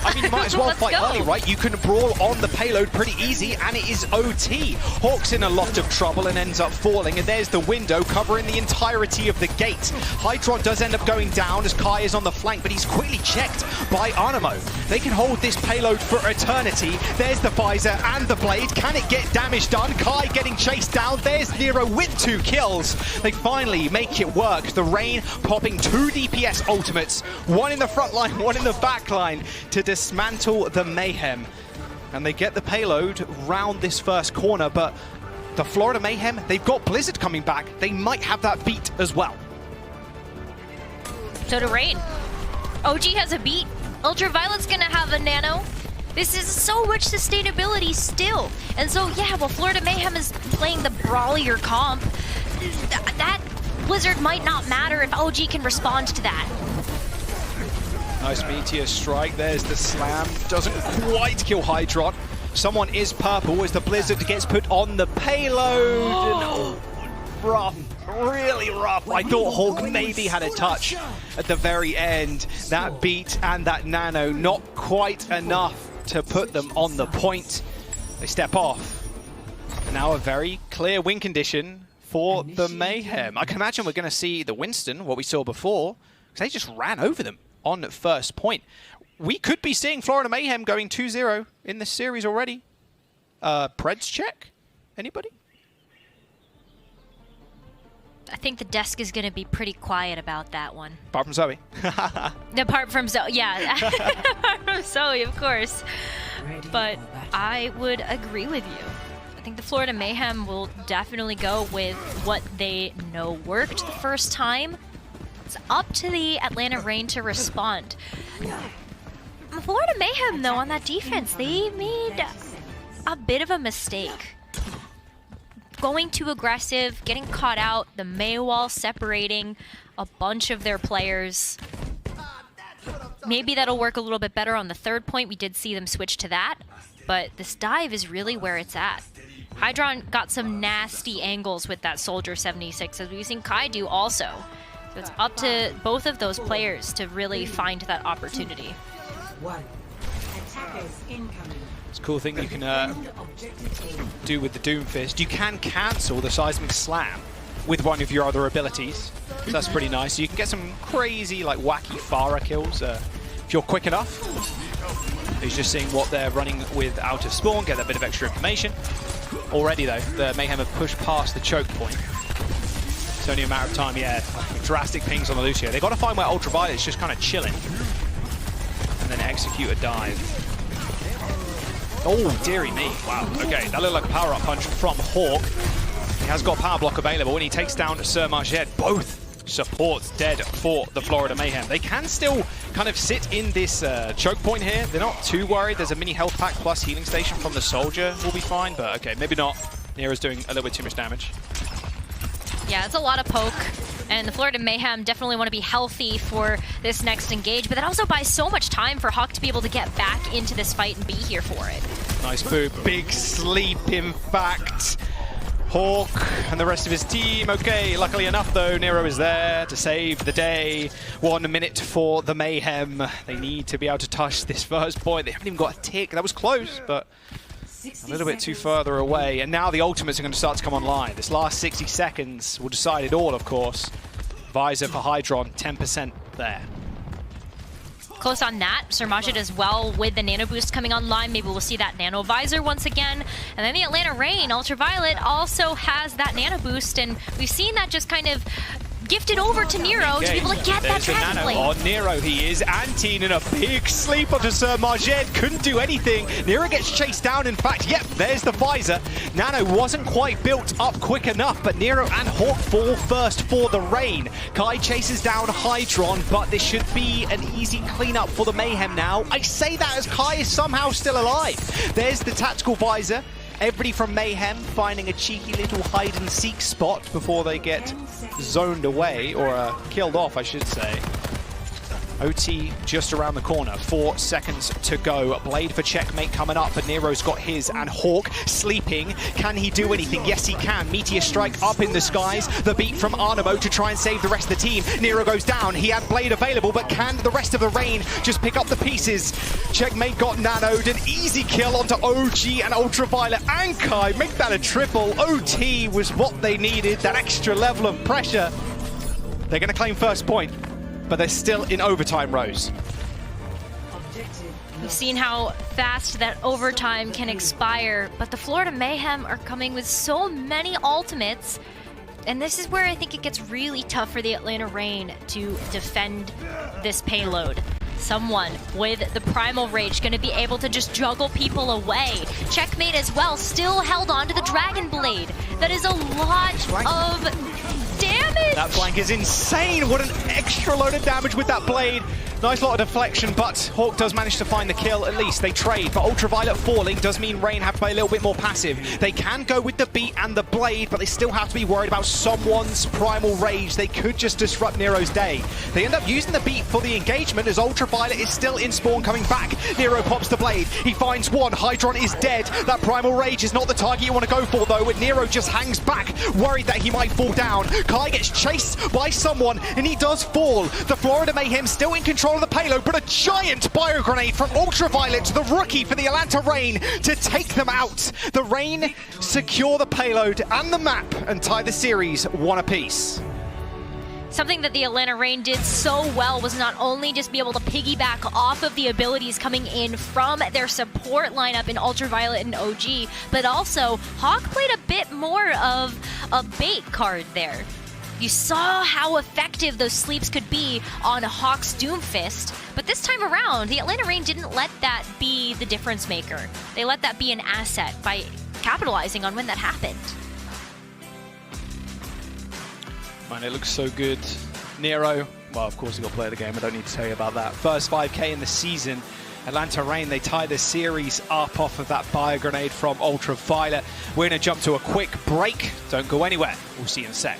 I mean, you might as well fight early, right? You can brawl on the payload pretty easy, and it is OT. Hawk's in a lot of trouble and ends up falling, and there's the window covering the entirety of the gate. Hydron does end up going down as Kai is on the flank, but he's quickly checked by Animo. They can hold this payload for eternity. There's the visor and the blade. Can it get damage done? Kai getting chased down. There's Nero with 2 kills. They finally make it work. The Reign popping 2 DPS ultimates, one in the front line, one in the back line, to dismantle the Mayhem. And they get the payload round this first corner, but the Florida Mayhem, they've got Blizzard coming back. They might have that beat as well. So to Reign. OG has a beat. Ultraviolet's gonna have a nano. This is so much sustainability still. And so yeah, well, Florida Mayhem is playing the brawlier comp. That Blizzard might not matter if OG can respond to that. Nice meteor strike. There's the slam. Doesn't quite kill Hydron. Someone is purple as the Blizzard gets put on the payload. Oh, rough. Really rough. I thought Hawk maybe had a touch at the very end. That beat and that nano not quite enough to put them on the point. They step off. And now a very clear win condition for the Mayhem. I can imagine we're going to see the Winston, what we saw before, because they just ran over them on first point. We could be seeing Florida Mayhem going 2-0 in this series already. Preds check? Anybody? I think the desk is going to be pretty quiet about that one. Apart from Zoe. Apart from Zoe, yeah. Apart from Zoe, of course. But I would agree with you. I think the Florida Mayhem will definitely go with what they know worked the first time. It's up to the Atlanta Reign to respond. Florida Mayhem, though, on that defense, they made a bit of a mistake. Going too aggressive, getting caught out, the Maywall separating a bunch of their players. Maybe that'll work a little bit better on the third point. We did see them switch to that, but this dive is really where it's at. Hydron got some nasty angles with that Soldier 76, as we've seen Kai do also. So it's up to both of those players to really find that opportunity. It's a cool thing you can do with the Doomfist. You can cancel the Seismic Slam with one of your other abilities. So that's pretty nice. You can get some crazy, like, wacky Pharah kills if you're quick enough. He's just seeing what they're running with out of spawn, get that bit of extra information. Already, though, the Mayhem have pushed past the choke point. It's only a matter of time, yeah. Drastic pings on the Lucio. They've got to find where Ultraviolet's just kind of chilling. And then execute a dive. Oh, dearie me. Wow, okay. That looked like a power-up punch from Hawk. He has got power block available, and he takes down Surmajed. Both supports dead for the Florida Mayhem. They can still kind of sit in this choke point here. They're not too worried. There's a mini health pack plus healing station from the Soldier. Will be fine, but okay, maybe not. Nero's doing a little bit too much damage. Yeah, it's a lot of poke, and the Florida Mayhem definitely want to be healthy for this next engage, but that also buys so much time for Hawk to be able to get back into this fight and be here for it. Nice boot, big sleep in fact. Hawk and the rest of his team. Okay, luckily enough though, Nero is there to save the day. 1 minute for the Mayhem. They need to be able to touch this first point. They haven't even got a tick. That was close, but a little bit too further away. And now the ultimates are going to start to come online. This last 60 seconds will decide it all, of course. Visor for Hydron, 10% there. Close on that. Sir Majid as well with the Nano Boost coming online. Maybe we'll see that Nano Visor once again. And then the Atlanta Reign, Ultraviolet, also has that Nano Boost. And we've seen that just kind of gifted over to Nero to be able to get that Dragon Blade. On Nero he is. Anteen in a big sleep onto Sir Majid. Couldn't do anything. Nero gets chased down. In fact, yep, there's the Visor. Nano wasn't quite built up quick enough, but Nero and Hawk fall first for the Reign. Kai chases down Hydron, but this should be an easy cleanup for the Mayhem now. I say that as Kai is somehow still alive. There's the tactical Visor. Everybody from Mayhem finding a cheeky little hide-and-seek spot before they get zoned away, or killed off, I should say. OT just around the corner, 4 seconds to go. Blade for checkmate coming up, but Nero's got his, and Hawk sleeping. Can he do anything? Yes, he can. Meteor strike up in the skies. The beat from Arnamo to try and save the rest of the team. Nero goes down. He had Blade available, but can the rest of the Reign just pick up the pieces? Checkmate got nanoed. An easy kill onto OG and Ultraviolet and Kai. Make that a triple. OT was what they needed, that extra level of pressure. They're going to claim first point, but they're still in overtime, Rose. We've seen how fast that overtime can expire, but the Florida Mayhem are coming with so many ultimates, and this is where I think it gets really tough for the Atlanta Reign to defend this payload. Someone with the Primal Rage going to be able to just juggle people away. Checkmate as well, still held on to the Dragon Blade. That is a lot of damage. That flank is insane. What an extra load of damage with that blade. Nice lot of deflection, but Hawk does manage to find the kill. At least they trade, but Ultraviolet falling does mean Reign have to play a little bit more passive. They can go with the beat and the blade, but they still have to be worried about someone's Primal Rage. They could just disrupt Nero's day. They end up using the beat for the engagement as Ultraviolet is still in spawn coming back. Nero pops the blade. He finds one. Hydron is dead. That Primal Rage is not the target you want to go for, though, and Nero just hangs back, worried that he might fall down. Kai gets chased by someone, and he does fall. The Florida Mayhem still in control of the payload, but a giant bio grenade from Ultraviolet, the rookie for the Atlanta Reign, to take them out. The Reign secure the payload and the map and tie the series 1 apiece. Something that the Atlanta Reign did so well was not only just be able to piggyback off of the abilities coming in from their support lineup in Ultraviolet and OG, but also Hawk played a bit more of a bait card there. You saw how effective those sleeps could be on Hawk's Doomfist, but this time around, the Atlanta Reign didn't let that be the difference maker. They let that be an asset by capitalizing on when that happened. Man, it looks so good. Nero, well, of course he got player of the game. I don't need to tell you about that. First 5K in the season. Atlanta Reign, they tie the series up off of that bio grenade from Ultraviolet. We're going to jump to a quick break. Don't go anywhere. We'll see you in a sec.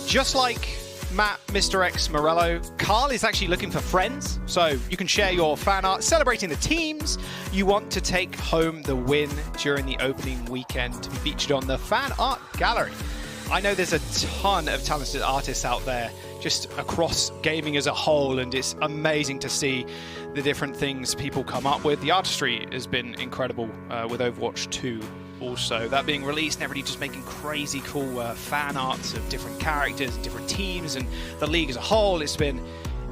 just like Matt, Mr. X, Morello, Carl is actually looking for friends. So you can share your fan art celebrating the teams you want to take home the win during the opening weekend to be featured on the fan art gallery. I know there's a ton of talented artists out there just across gaming as a whole, and it's amazing to see the different things people come up with. The artistry has been incredible with Overwatch 2 also. That being released and everybody just making crazy cool fan arts of different characters and different teams and the league as a whole. It's been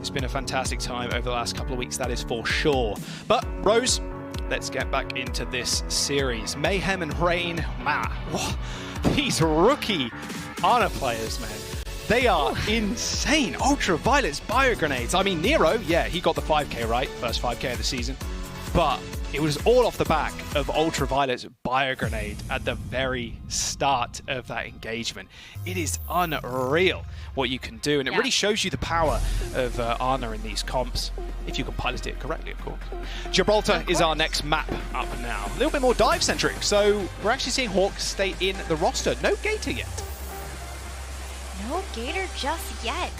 a fantastic time over the last couple of weeks, that is for sure. But Rose, let's get back into this series. Mayhem and Rain, man, these rookie Ana players, man. They are insane. Ultraviolet's bio grenades. I mean, Nero, yeah, he got the 5k, right? First 5k of the season. But it was all off the back of Ultraviolet's bio grenade at the very start of that engagement. It is unreal what you can do, and it really shows you the power of Ana in these comps, if you can pilot it correctly, of course. Gibraltar is our next map up now. A little bit more dive-centric, so we're actually seeing Hawk stay in the roster. No Gator yet. No Gator just yet.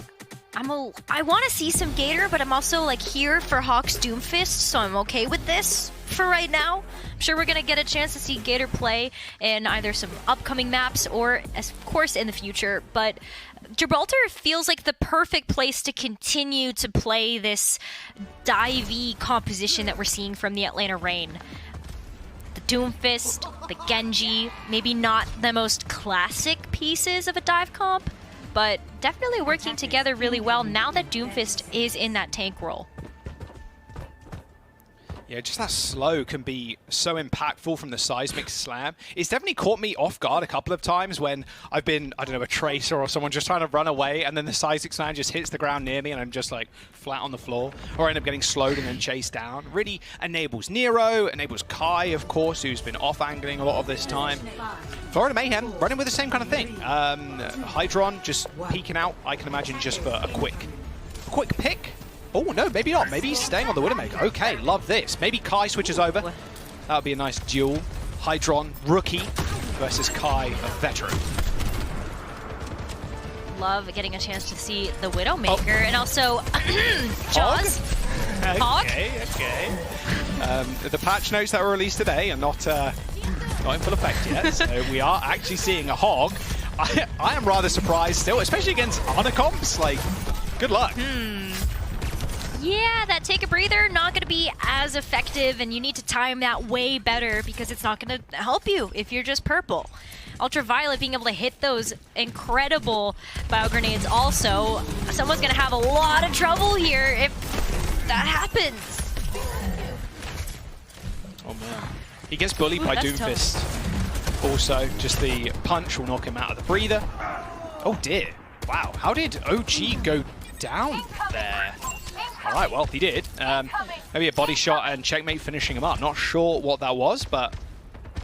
I want to see some Gator, but I'm also like here for Hawk's Doomfist, so I'm okay with this for right now. I'm sure we're going to get a chance to see Gator play in either some upcoming maps or, of course, in the future. But Gibraltar feels like the perfect place to continue to play this dive-y composition that we're seeing from the Atlanta Reign. The Doomfist, the Genji, maybe not the most classic pieces of a dive comp, but definitely working together really well now that Doomfist is in that tank role. Yeah, just that slow can be so impactful from the seismic slam. It's definitely caught me off guard a couple of times when I've been, I don't know, a tracer or someone just trying to run away, and then the seismic slam just hits the ground near me and I'm just like flat on the floor, or I end up getting slowed and then chased down. Really enables Nero, enables Kai, of course, who's been off-angling a lot of this time. Florida Mayhem running with the same kind of thing. Hydron just peeking out, I can imagine, just for a quick pick. Oh, no, maybe not. Maybe he's staying on the Widowmaker. Okay, love this. Maybe Kai switches over. That would be a nice duel. Hydron, rookie, versus Kai, a veteran. Love getting a chance to see the Widowmaker, and also Jaws. Hog? Okay. The patch notes that were released today are not in full effect yet, so we are actually seeing a Hog. I am rather surprised still, especially against Ana comps. Like, good luck. Yeah, that take a breather, not going to be as effective, and you need to time that way better because it's not going to help you if you're just purple. Ultraviolet being able to hit those incredible bio grenades also. Someone's going to have a lot of trouble here if that happens. Oh man. He gets bullied by Doomfist. Also, just the punch will knock him out of the breather. Oh dear. Wow, how did OG go down there? Alright, well, he did. Maybe a body shot and checkmate finishing him up. Not sure what that was, but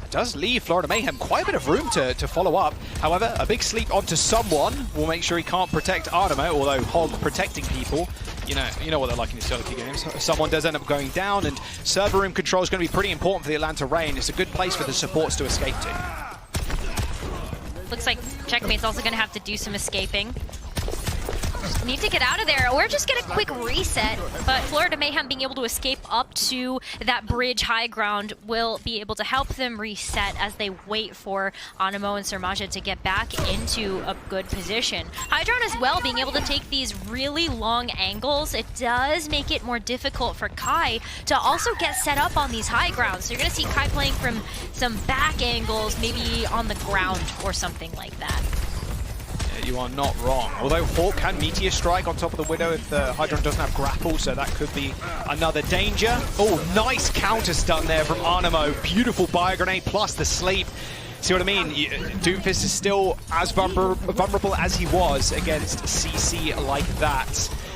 it does leave Florida Mayhem quite a bit of room to follow up. However, a big sleep onto someone will make sure he can't protect Animo, although Hog protecting people, you know what they're like in these solo games. Someone does end up going down, and server room control is going to be pretty important for the Atlanta Reign. It's a good place for the supports to escape to. Looks like Checkmate's also going to have to do some escaping. Need to get out of there or just get a quick reset, but Florida Mayhem being able to escape up to that bridge high ground will be able to help them reset as they wait for Animo and Surmaja to get back into a good position. Hydron as well being able to take these really long angles. It does make it more difficult for Kai to also get set up on these high grounds. So you're going to see Kai playing from some back angles, maybe on the ground or something like that. You are not wrong. Although Hawk can Meteor Strike on top of the Widow if the Hydron doesn't have grapple, so that could be another danger. Oh, nice counter stun there from Animo. Beautiful bio grenade plus the sleep. See what I mean? Doomfist is still as vulnerable as he was against CC like that.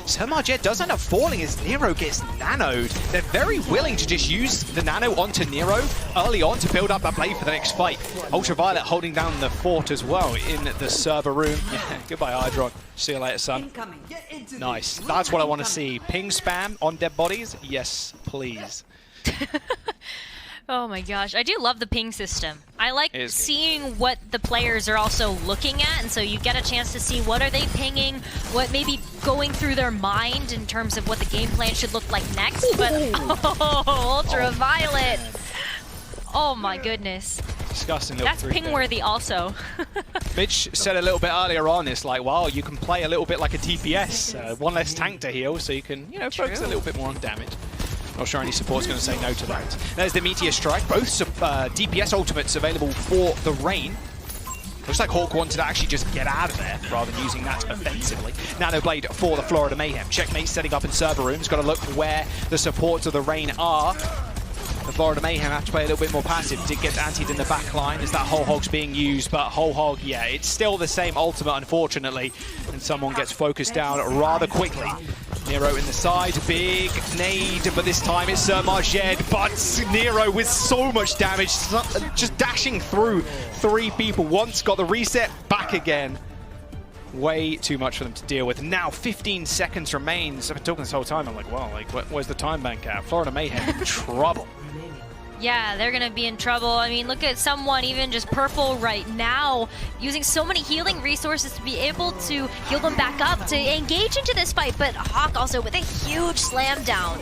Surmajet does end up falling as Nero gets nanoed. They're very willing to just use the nano onto Nero early on to build up that blade for the next fight. Ultraviolet holding down the fort as well in the server room. Yeah, goodbye, Hydron. See you later, son. Nice. That's what I want to see. Ping spam on dead bodies? Yes, please. Oh my gosh, I do love the ping system. I like seeing what the players are also looking at, and so you get a chance to see what are they pinging, what may be going through their mind in terms of what the game plan should look like next. But Ultraviolet! Oh my goodness. Disgusting little That's ping-worthy also. Mitch said a little bit earlier on, it's like, well, you can play a little bit like a DPS, one less tank to heal, so you can, you know, focus a little bit more on damage. Not sure any support's going to say no to that. There's the Meteor Strike, both DPS ultimates available for the Rain. Looks like Hawk wanted to actually just get out of there rather than using that offensively. Nanoblade for the Florida Mayhem. Checkmate setting up in server rooms. Got to look where the supports of the Rain are. The Florida Mayhem have to play a little bit more passive. Did get antied in the back line as that Whole Hog's being used, but Whole Hog, yeah, it's still the same ultimate, unfortunately, and someone gets focused down rather quickly. Nero in the side, big nade, but this time it's Majed, but Nero with so much damage, just dashing through 3 people once, got the reset, back again. Way too much for them to deal with. Now 15 seconds remains. I've been talking this whole time, I'm like, well, like, where's the time bank at? Florida Mayhem in trouble. Yeah, they're going to be in trouble. I mean, look at someone even just purple right now, using so many healing resources to be able to heal them back up to engage into this fight. But Hawk also with a huge slam down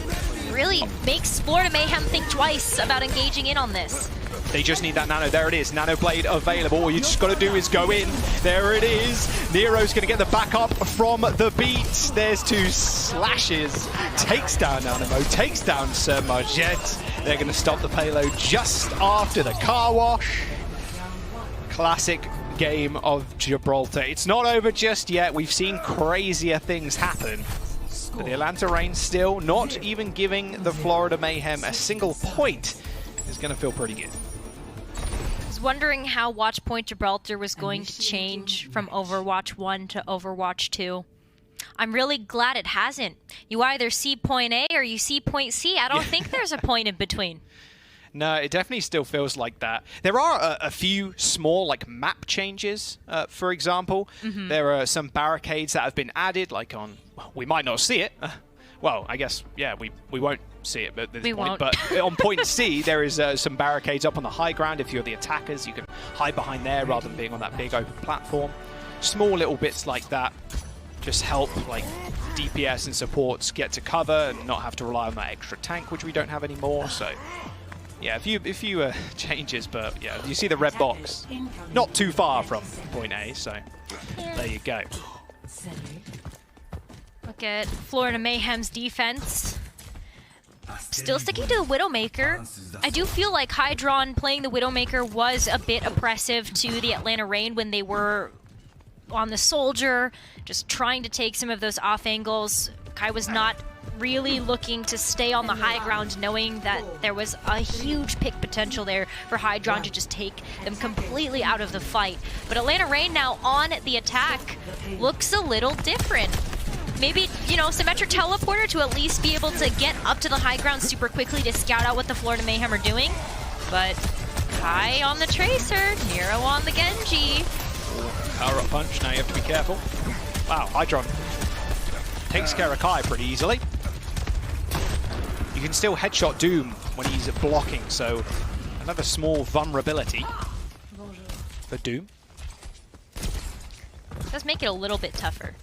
really makes Florida Mayhem think twice about engaging in on this. They just need that nano. There it is. Nano Blade available. All you just got to do is go in. There it is. Nero's going to get the backup from the beat. There's 2 slashes. Takes down Animo. Takes down Sir Marjet. They're going to stop the payload just after the car wash. Classic game of Gibraltar. It's not over just yet. We've seen crazier things happen. But the Atlanta Rain still not even giving the Florida Mayhem a single point. Is going to feel pretty good. Wondering how Watchpoint Gibraltar was going to change from Overwatch 1 to Overwatch 2. I'm really glad it hasn't. You either see point A or you see point C. I don't think there's a point in between. No, it definitely still feels like that. There are a few small like map changes, for example. There are some barricades that have been added, like on, well, we might not see it. Well, I guess, yeah, we won't see it at this point. Won't. But on point C, there is some barricades up on the high ground. If you're the attackers, you can hide behind there rather than being on that big open platform. Small little bits like that just help like DPS and supports get to cover and not have to rely on that extra tank, which we don't have anymore. So, yeah, a few changes, but yeah, you see the red box. Not too far from point A, so there you go. Look at Florida Mayhem's defense. Still sticking to the Widowmaker. I do feel like Hydron playing the Widowmaker was a bit oppressive to the Atlanta Rain when they were on the Soldier, just trying to take some of those off angles. Kai was not really looking to stay on the high ground, knowing that there was a huge pick potential there for Hydron to just take them completely out of the fight. But Atlanta Rain now on the attack looks a little different. Maybe, you know, Symmetric Teleporter to at least be able to get up to the high ground super quickly to scout out what the Florida Mayhem are doing. But Kai on the Tracer, Nero on the Genji. Power up punch, now you have to be careful. Wow, Hydron takes care of Kai pretty easily. You can still headshot Doom when he's blocking, so another small vulnerability for Doom. Does make it a little bit tougher.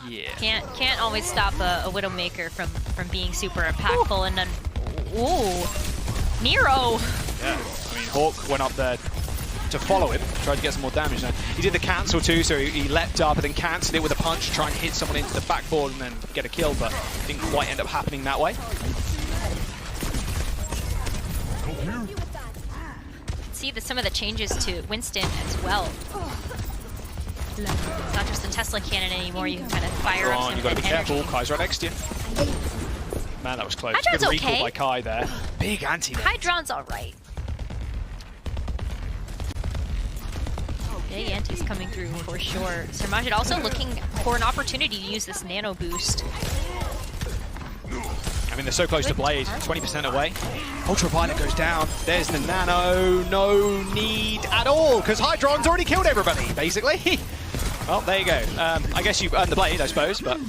Yeah. Can't always stop a Widowmaker from being super impactful. And then, ooh, Nero. Yeah, I mean Hawk went up there to follow him, tried to get some more damage. Now he did the cancel too, so he leapt up and then cancelled it with a punch, trying to hit someone into the backboard and then get a kill, but didn't quite end up happening that way. See some of the changes to Winston as well. It's not just a Tesla cannon anymore, you can kind of fire up some you gotta be careful, energy. Kai's right next to you. Man, that was close. Hydron's Good recall okay. by Kai there. Big anti there. Hydron's alright. Big anti's coming through for sure. Sir Majid also looking for an opportunity to use this nano boost. I mean, they're so close to Blaze, 20% away. Ultraviolet goes down. There's the nano. No need at all, because Hydron's already killed everybody, basically. Well, there you go. I guess you earned the Blade, I suppose, but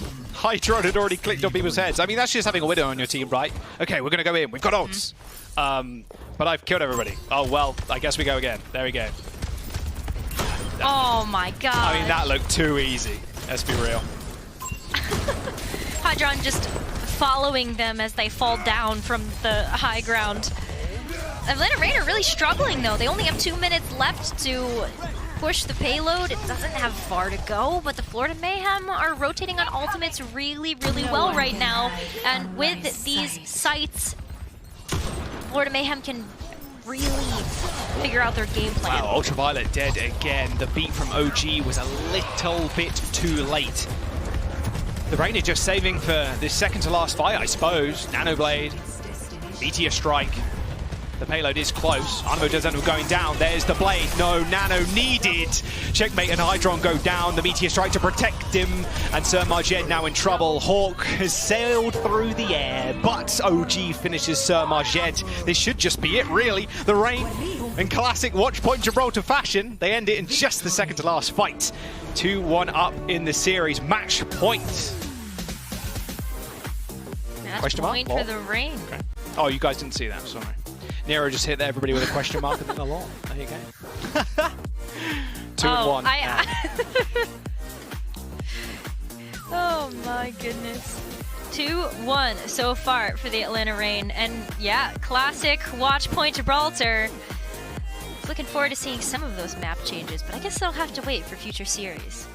Hydron had already clicked on people's heads. I mean, that's just having a widow on your team, right? Okay, we're going to go in. We've got ults. But I've killed everybody. Oh, well, I guess we go again. There we go. Oh, my God. I mean, that looked too easy. Let's be real. Hydron just following them as they fall down from the high ground. Atlanta Reign are really struggling, though. They only have 2 minutes left to push the payload. It doesn't have far to go, but the Florida Mayhem are rotating on ultimates really, really well right now. And with these sites, Florida Mayhem can really figure out their game plan. Wow, Ultraviolet dead again. The beat from OG was a little bit too late. The Reign are just saving for this second to last fight, I suppose. Nanoblade, Meteor Strike. The payload is close. Arnavo does end up going down. There's the blade. No, Nano needed. Checkmate and Hydron go down. The Meteor Strike to protect him. And Sir Marged now in trouble. Hawk has sailed through the air, but OG finishes Sir Marged. This should just be it, really. The Reign, in classic Watchpoint Gibraltar fashion, they end it in just the second to last fight. 2-1 up in the series. Match point. Match Question mark? point for the Reign. Okay. Oh, you guys didn't see that. Sorry. Nero just hit everybody with a question mark and then a lot. There you go. 2-1. Oh my goodness. 2-1 so far for the Atlanta Reign. And yeah, classic Watchpoint Gibraltar. Looking forward to seeing some of those map changes, but I guess they'll have to wait for future series.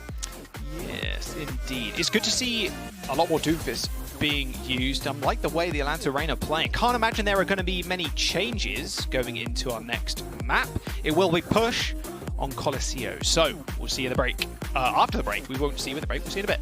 Yes, indeed. It's good to see a lot more Doofus being used. Like the way the Atlanta Reign are playing. Can't imagine there are going to be many changes going into our next map. It will be push on Colosseo. So we'll see you in the break. After the break, we won't see you in the break. We'll see you in a bit.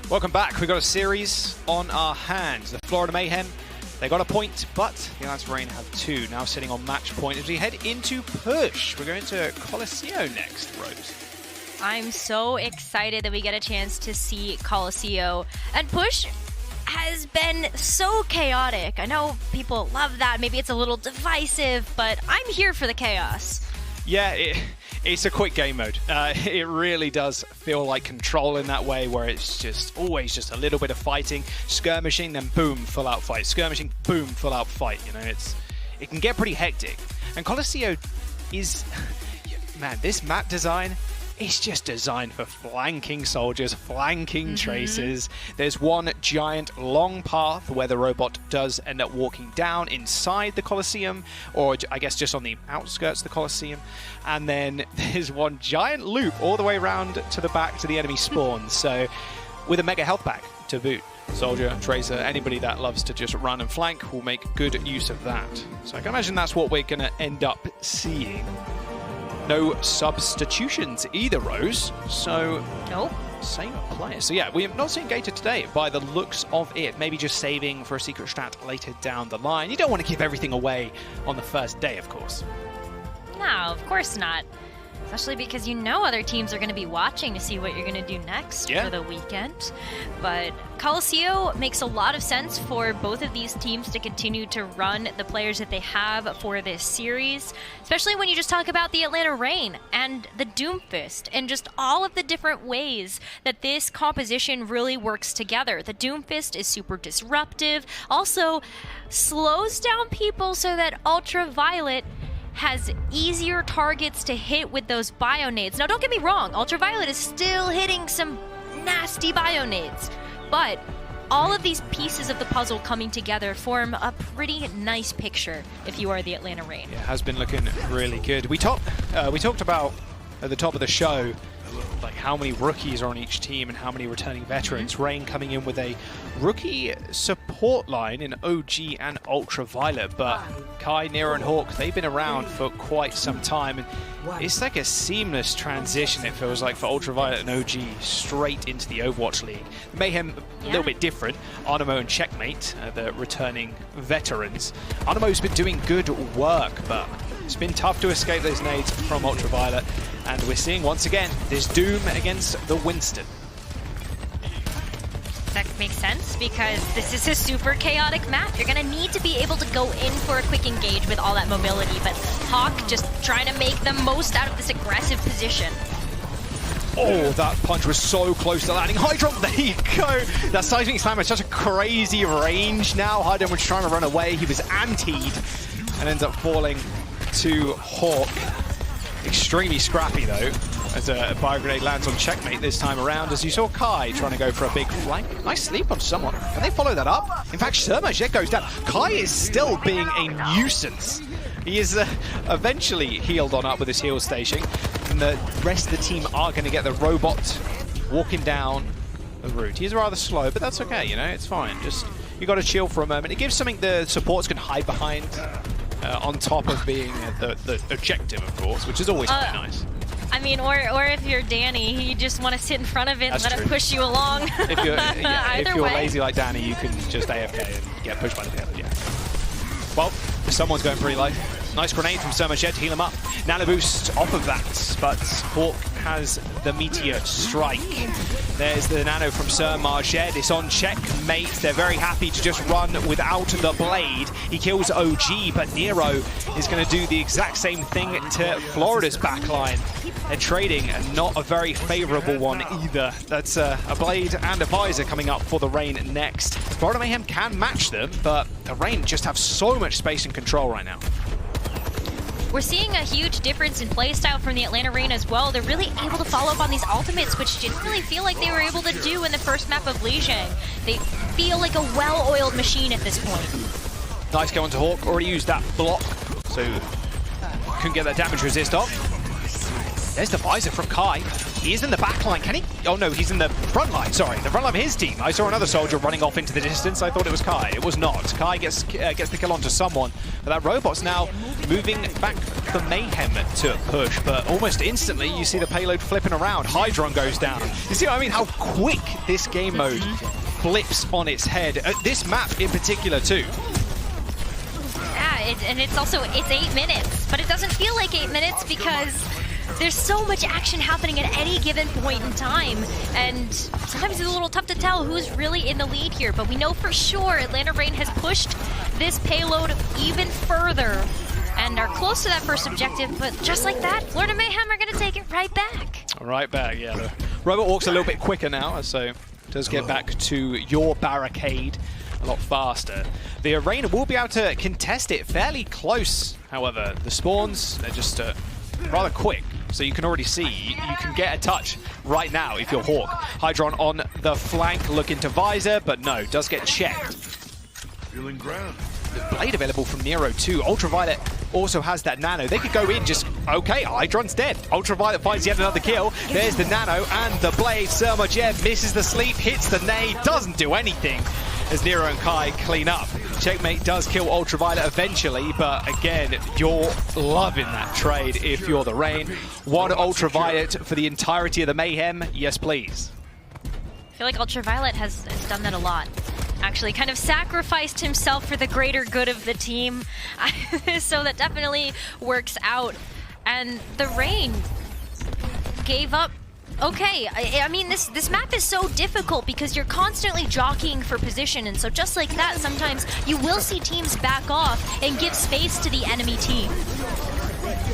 Welcome back. We've got a series on our hands. The Florida Mayhem, they got a point, but the Alliance Reign have 2, now sitting on match point as we head into Push. We're going to Colosseo next, Rose. I'm so excited that we get a chance to see Colosseo. And Push has been so chaotic. I know people love that. Maybe it's a little divisive, but I'm here for the chaos. Yeah, it's a quick game mode. It really does feel like Control in that way, where it's just always just a little bit of fighting, skirmishing, then boom, full out fight, skirmishing, boom, full out fight. You know, it can get pretty hectic. And Colosseo is, man, this map design is just designed for flanking soldiers, flanking tracers. There's one giant long path where the robot does end up walking down inside the Colosseum, or I guess just on the outskirts of the Colosseum. And then there's one giant loop all the way around to the back to the enemy spawn. So with a mega health pack to boot, soldier, tracer, anybody that loves to just run and flank will make good use of that. So I can imagine that's what we're going to end up seeing. No substitutions either, Rose. So, nope. Same player. So yeah, we have not seen Gator today by the looks of it. Maybe just saving for a secret strat later down the line. You don't want to give everything away on the first day, of course. No, of course not. Especially because you know other teams are going to be watching to see what you're going to do next for the weekend. But Colosseo makes a lot of sense for both of these teams to continue to run the players that they have for this series, especially when you just talk about the Atlanta Reign and the Doomfist and just all of the different ways that this composition really works together. The Doomfist is super disruptive, also slows down people so that Ultraviolet has easier targets to hit with those bio-nades. Now, don't get me wrong, Ultraviolet is still hitting some nasty bio-nades, but all of these pieces of the puzzle coming together form a pretty nice picture if you are the Atlanta Reign. Yeah, it has been looking really good. We talked about at the top of the show, like how many rookies are on each team and how many returning veterans. Reign coming in with a rookie support line in OG and Ultraviolet, but Kai, Nero, and Hawk, they've been around for quite some time, and it's like a seamless transition, it feels like, for Ultraviolet and OG straight into the Overwatch League. Mayhem, a little bit different. Animo and Checkmate, the returning veterans. Animo's been doing good work, but it's been tough to escape those nades from Ultraviolet, and we're seeing once again this Doom against the Winston. That makes sense because this is a super chaotic map. You're going to need to be able to go in for a quick engage with all that mobility, but Hawk just trying to make the most out of this aggressive position. Oh, that punch was so close to landing. Hydron, there you go. That seismic slam is such a crazy range now. Hydron was trying to run away. He was antied and ends up falling to Hawk. Extremely scrappy though, as a bio grenade lands on Checkmate this time around, as you saw Kai trying to go for a big flank. Nice sleep on someone. Can they follow that up? In fact, Surmajet goes down. Kai is still being a nuisance. He is eventually healed on up with his heal station, and the rest of the team are going to get the robot walking down the route. He's rather slow, but that's okay, you know, it's fine. Just, you got to chill for a moment. It gives something the supports can hide behind. On top of being the objective, of course, which is always quite nice. I mean, or if you're Danny, you just want to sit in front of it and let it push you along. If you're lazy like Danny, you can just AFK and get pushed by the payload, yeah. Well, someone's going pretty low. Nice grenade from Surmajet to heal him up. Nano boost off of that, but Hawk has the Meteor Strike. There's the nano from Surmajet. It's on Checkmate. They're very happy to just run without the blade. He kills OG, but Nero is going to do the exact same thing to Florida's backline. They're trading, and not a very favorable one either. That's a blade and a visor coming up for the Reign next. Florida Mayhem can match them, but the Reign just have so much space and control right now. we're seeing a huge difference in playstyle from the Atlanta Reign as well. They're really able to follow up on these ultimates, which didn't really feel like they were able to do in the first map of Lijiang. They feel like a well-oiled machine at this point. Nice go onto Hawk, already used that block, so couldn't get that damage resist off. There's the visor from Kai. He is in the back line, can he? Oh no, he's in the front line, sorry. The front line of his team. I saw another soldier running off into the distance. I thought it was Kai. It was not. Kai gets the kill onto someone. But that robot's now moving back for Mayhem to push. But almost instantly, you see the payload flipping around. Hydron goes down. You see what I mean? How quick this game mode flips on its head. This map in particular too. Yeah, and it's 8 minutes. But it doesn't feel like 8 minutes because there's so much action happening at any given point in time, and sometimes it's a little tough to tell who's really in the lead here, but we know for sure Atlanta Reign has pushed this payload even further and are close to that first objective, but just like that, Florida Mayhem are going to take it right back. Right back, yeah. The robot walks a little bit quicker now, so does get back to your barricade a lot faster. The Arena will be able to contest it fairly close, however. The spawns, they're just rather quick. So you can already see, you can get a touch right now if you're Hawk. Hydron on the flank looking to visor, but no, does get checked. Feeling ground. The blade available from Nero too. Ultraviolet also has that nano. They could go in just, okay, Hydron's dead. Ultraviolet finds yet another kill. There's the nano and the blade. Sermajev misses the sleep, hits the nade, doesn't do anything as Nero and Kai clean up. Checkmate does kill Ultraviolet eventually, but again, you're loving that trade if you're the Reign. One Ultraviolet for the entirety of the Mayhem, yes please. I feel like Ultraviolet has done that a lot. Actually kind of sacrificed himself for the greater good of the team. So that definitely works out. And the Reign gave up. Okay, I mean, this map is so difficult because you're constantly jockeying for position, and so just like that, sometimes you will see teams back off and give space to the enemy team.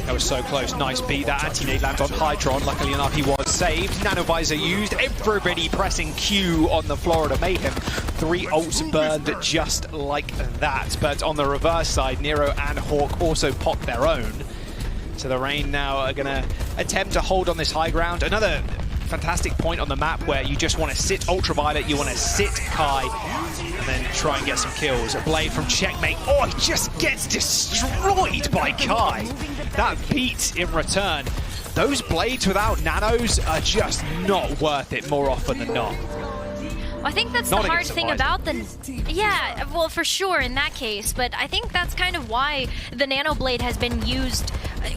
That was so close. Nice beat. That anti-nade lands on Hydron. Luckily enough, he was saved. Nanovisor used. Everybody pressing Q on the Florida Mayhem. 3 ults burned just like that. But on the reverse side, Nero and Hawk also popped their own. So the Reign now are going to attempt to hold on this high ground. Another fantastic point on the map where you just want to sit Ultraviolet, you want to sit Kai, and then try and get some kills. A blade from Checkmate. Oh, he just gets destroyed by Kai. That beat in return. Those blades without nanos are just not worth it more often than not. I think that's the hard thing about the... Yeah, well, for sure in that case, but I think that's kind of why the Nano Blade has been used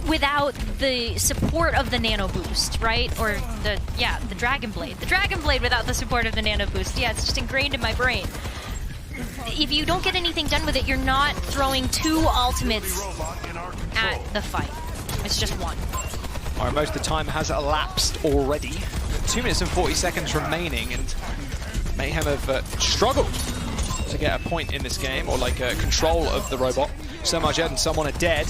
without the support of the Nano Boost, right? Or the Dragon Blade. The Dragon Blade without the support of the Nano Boost. Yeah, it's just ingrained in my brain. If you don't get anything done with it, you're not throwing 2 ultimates at the fight. It's just 1. All right, most of the time has elapsed already. 2 minutes and 40 seconds remaining, and Mayhem have struggled to get a point in this game, or like control of the robot. Sermajev and someone are dead,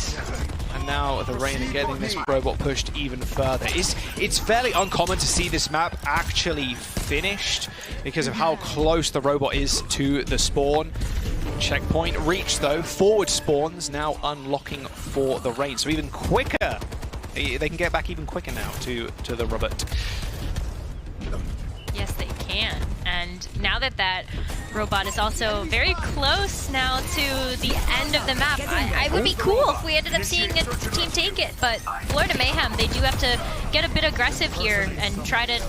and now the Reign are getting this robot pushed even further. It's fairly uncommon to see this map actually finished because of how close the robot is to the spawn. Checkpoint reached though. Forward spawns now unlocking for the Reign, so even quicker. They can get back even quicker now to the robot. Yes, they can. And now that that robot is also very close now to the end of the map, I would be cool if we ended up seeing a team take it. But Florida Mayhem, they do have to get a bit aggressive here and try to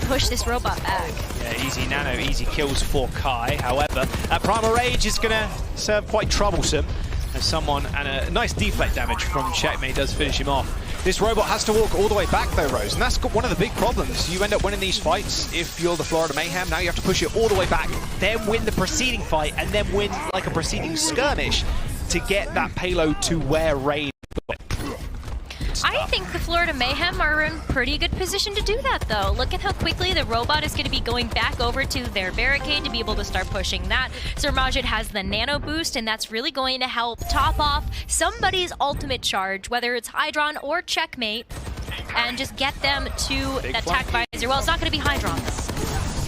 push this robot back. Yeah, easy nano, easy kills for Kai. However, that Primal Rage is going to serve quite troublesome as someone, and a nice deflect damage from Checkmate does finish him off. This robot has to walk all the way back though, Rose, and that's one of the big problems. You end up winning these fights if you're the Florida Mayhem. Now you have to push it all the way back, then win the preceding fight, and then win like a preceding skirmish to get that payload to where Reign went. I think the Florida Mayhem are in pretty good position to do that, though. Look at how quickly the robot is going to be going back over to their barricade to be able to start pushing that. Sermajev has the nano boost, and that's really going to help top off somebody's ultimate charge, whether it's Hydron or Checkmate, and just get them to that attack visor. Well, it's not going to be Hydron,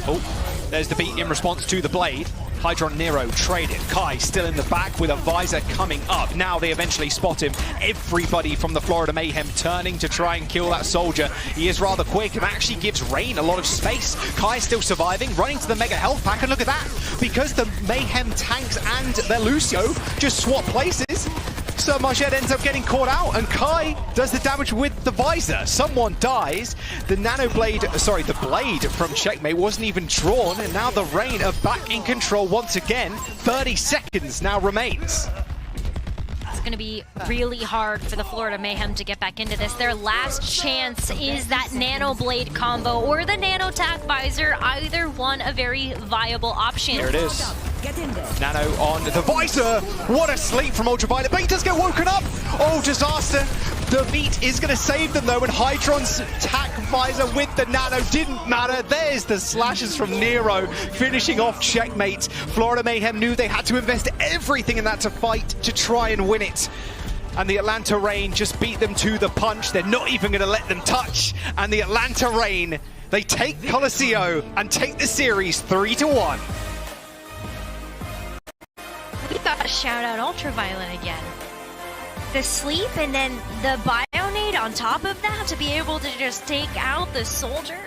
though. Oh, there's the beat in response to the blade. Hydron Nero traded. Kai still in the back with a visor coming up. Now they eventually spot him. Everybody from the Florida Mayhem turning to try and kill that soldier. He is rather quick and actually gives Rain a lot of space. Kai still surviving, running to the mega health pack, and look at that. Because the Mayhem tanks and their Lucio just swap places, Sir Marget ends up getting caught out, and Kai does the damage with the visor. Someone dies. The blade from Checkmate wasn't even drawn, and now the Rain are back in control once again. 30 seconds now remains. It's going to be really hard for the Florida Mayhem to get back into this. Their last chance is that Nano Blade combo or the Nano Tac Visor. Either one a very viable option. There it is. Nano on the visor. What a sleep from Ultraviolet, but he does get woken up. Oh, disaster. The beat is going to save them though, and Hydron's Tac Visor with the Nano didn't matter. There's the slashes from Nero, finishing off Checkmate. Florida Mayhem knew they had to invest everything in that to fight to try and win it. And the Atlanta Reign just beat them to the punch. They're not even going to let them touch. And the Atlanta Reign, they take Coliseo and take the series 3-1. We gotta shout out Ultraviolet again. The sleep and then the Bionade on top of that to be able to just take out the soldier.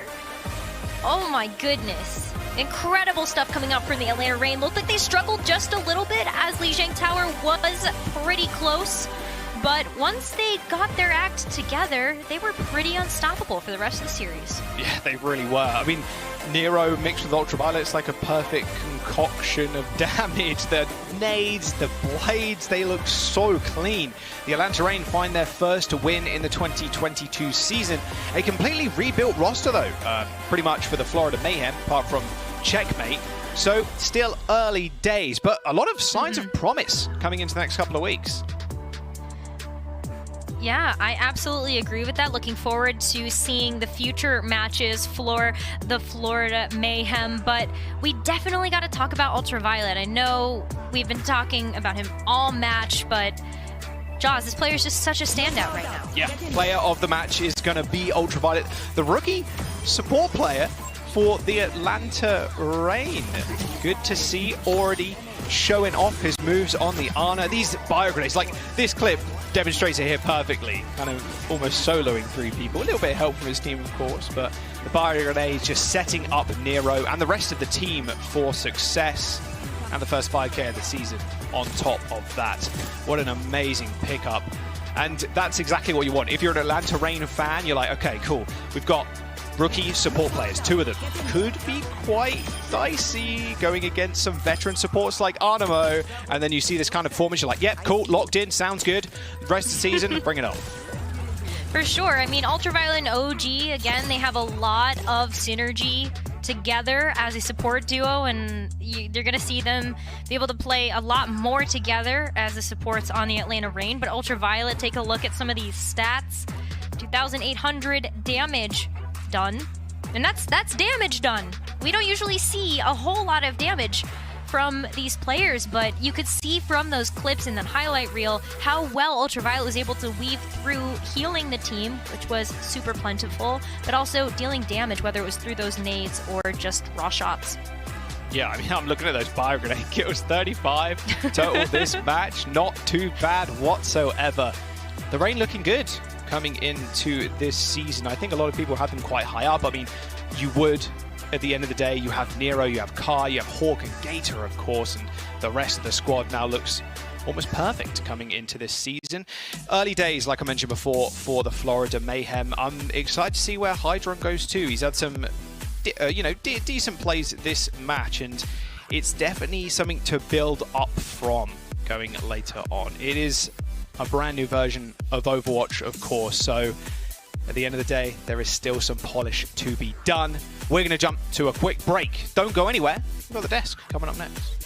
Oh my goodness. Incredible stuff coming up from the Atlanta Reign. Looked like they struggled just a little bit as Lijiang Tower was pretty close. But once they got their act together, they were pretty unstoppable for the rest of the series. Yeah, they really were. I mean, Nero mixed with Ultraviolet, it's like a perfect concoction of damage. The nades, the blades, they look so clean. The Atlanta Reign find their first win in the 2022 season. A completely rebuilt roster though, pretty much for the Florida Mayhem, apart from Checkmate. So still early days, but a lot of signs of promise coming into the next couple of weeks. Yeah, I absolutely agree with that. Looking forward to seeing the future matches for the Florida Mayhem, but we definitely got to talk about Ultraviolet. I know we've been talking about him all match, but Jaws, this player is just such a standout right now. Yeah, player of the match is going to be Ultraviolet, the rookie support player for the Atlanta Reign. Good to see, already showing off his moves on the Ana. These bio grenades, like this clip demonstrates it here perfectly, kind of almost soloing three people. A little bit of help from his team, of course, but the bio grenades just setting up Nero and the rest of the team for success. And the first 5K of the season on top of that. What an amazing pickup. And that's exactly what you want. If you're an Atlanta Reign fan, you're like, okay, cool. We've got rookie support players, two of them. Could be quite dicey going against some veteran supports like Arnamo. And then you see this kind of formation, you're like, yep, cool, locked in, sounds good. The rest of the season, bring it on. For sure. I mean, Ultraviolet and OG, again, they have a lot of synergy together as a support duo, and you're going to see them be able to play a lot more together as the supports on the Atlanta Reign. But Ultraviolet, take a look at some of these stats. 2,800 damage done, and that's damage done. We don't usually see a whole lot of damage from these players, but you could see from those clips in that highlight reel how well Ultraviolet was able to weave through healing the team, which was super plentiful, but also dealing damage, whether it was through those nades or just raw shots. Yeah, I mean, I'm looking at those bio grenade kills, 35 total this match. Not too bad whatsoever. The Reign looking good coming into this season. I think a lot of people have them quite high up. I mean, you would. At the end of the day, you have Nero, you have Kai, you have Hawk and Gator, of course, and the rest of the squad now looks almost perfect coming into this season. Early days, like I mentioned before, for the Florida Mayhem. I'm excited to see where Hydron goes too. He's had some, decent plays this match, and it's definitely something to build up from going later on. It is a brand new version of Overwatch, of course, so at the end of the day, there is still some polish to be done. We're going to jump to a quick break. Don't go anywhere. We've got the desk coming up next.